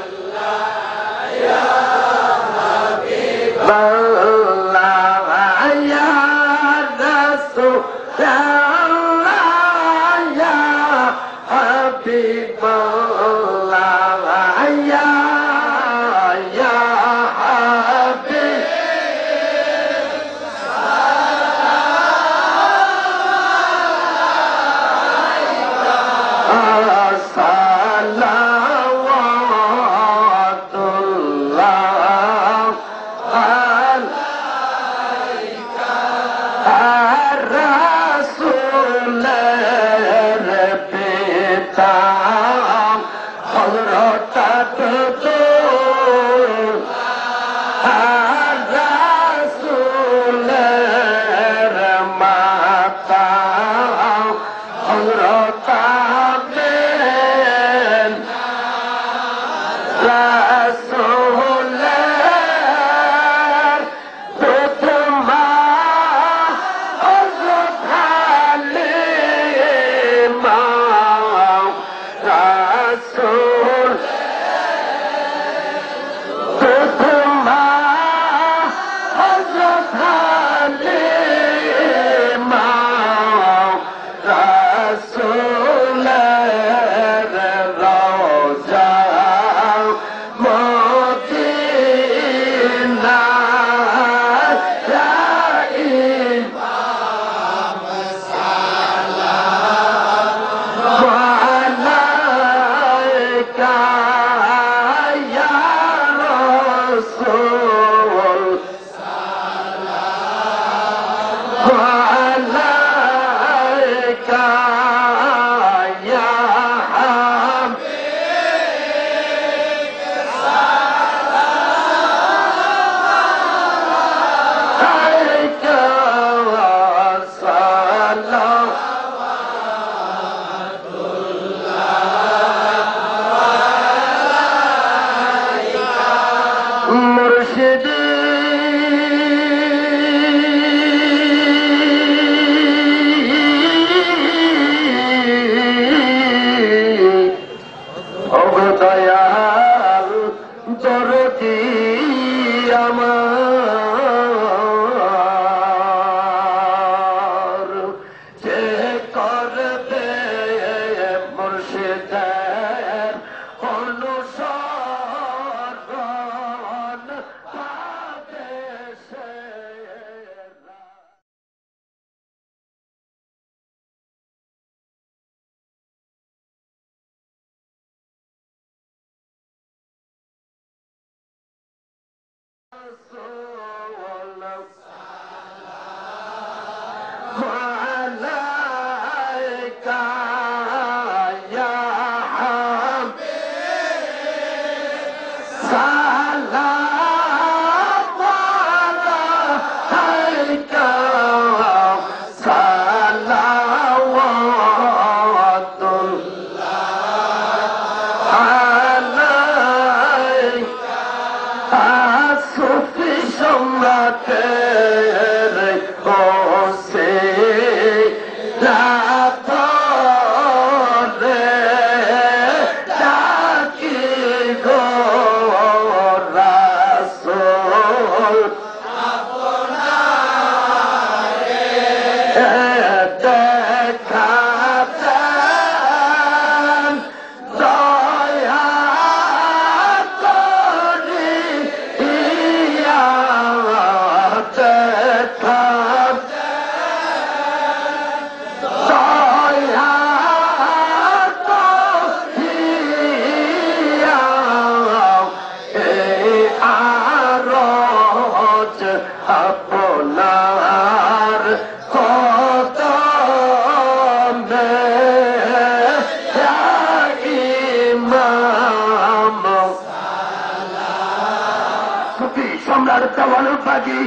B: সম্রাট দেওয়ান বাজি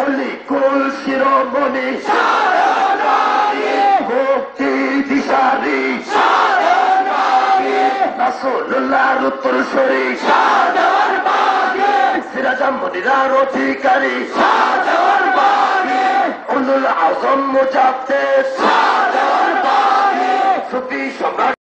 B: অলি কুল শিরোমণি মুক্তি দিশারি রাসূলুল্লাহর উত্তরসূরি সিরাজামণিরার অধিকারী উলুল আযম মুজাদ্দিদ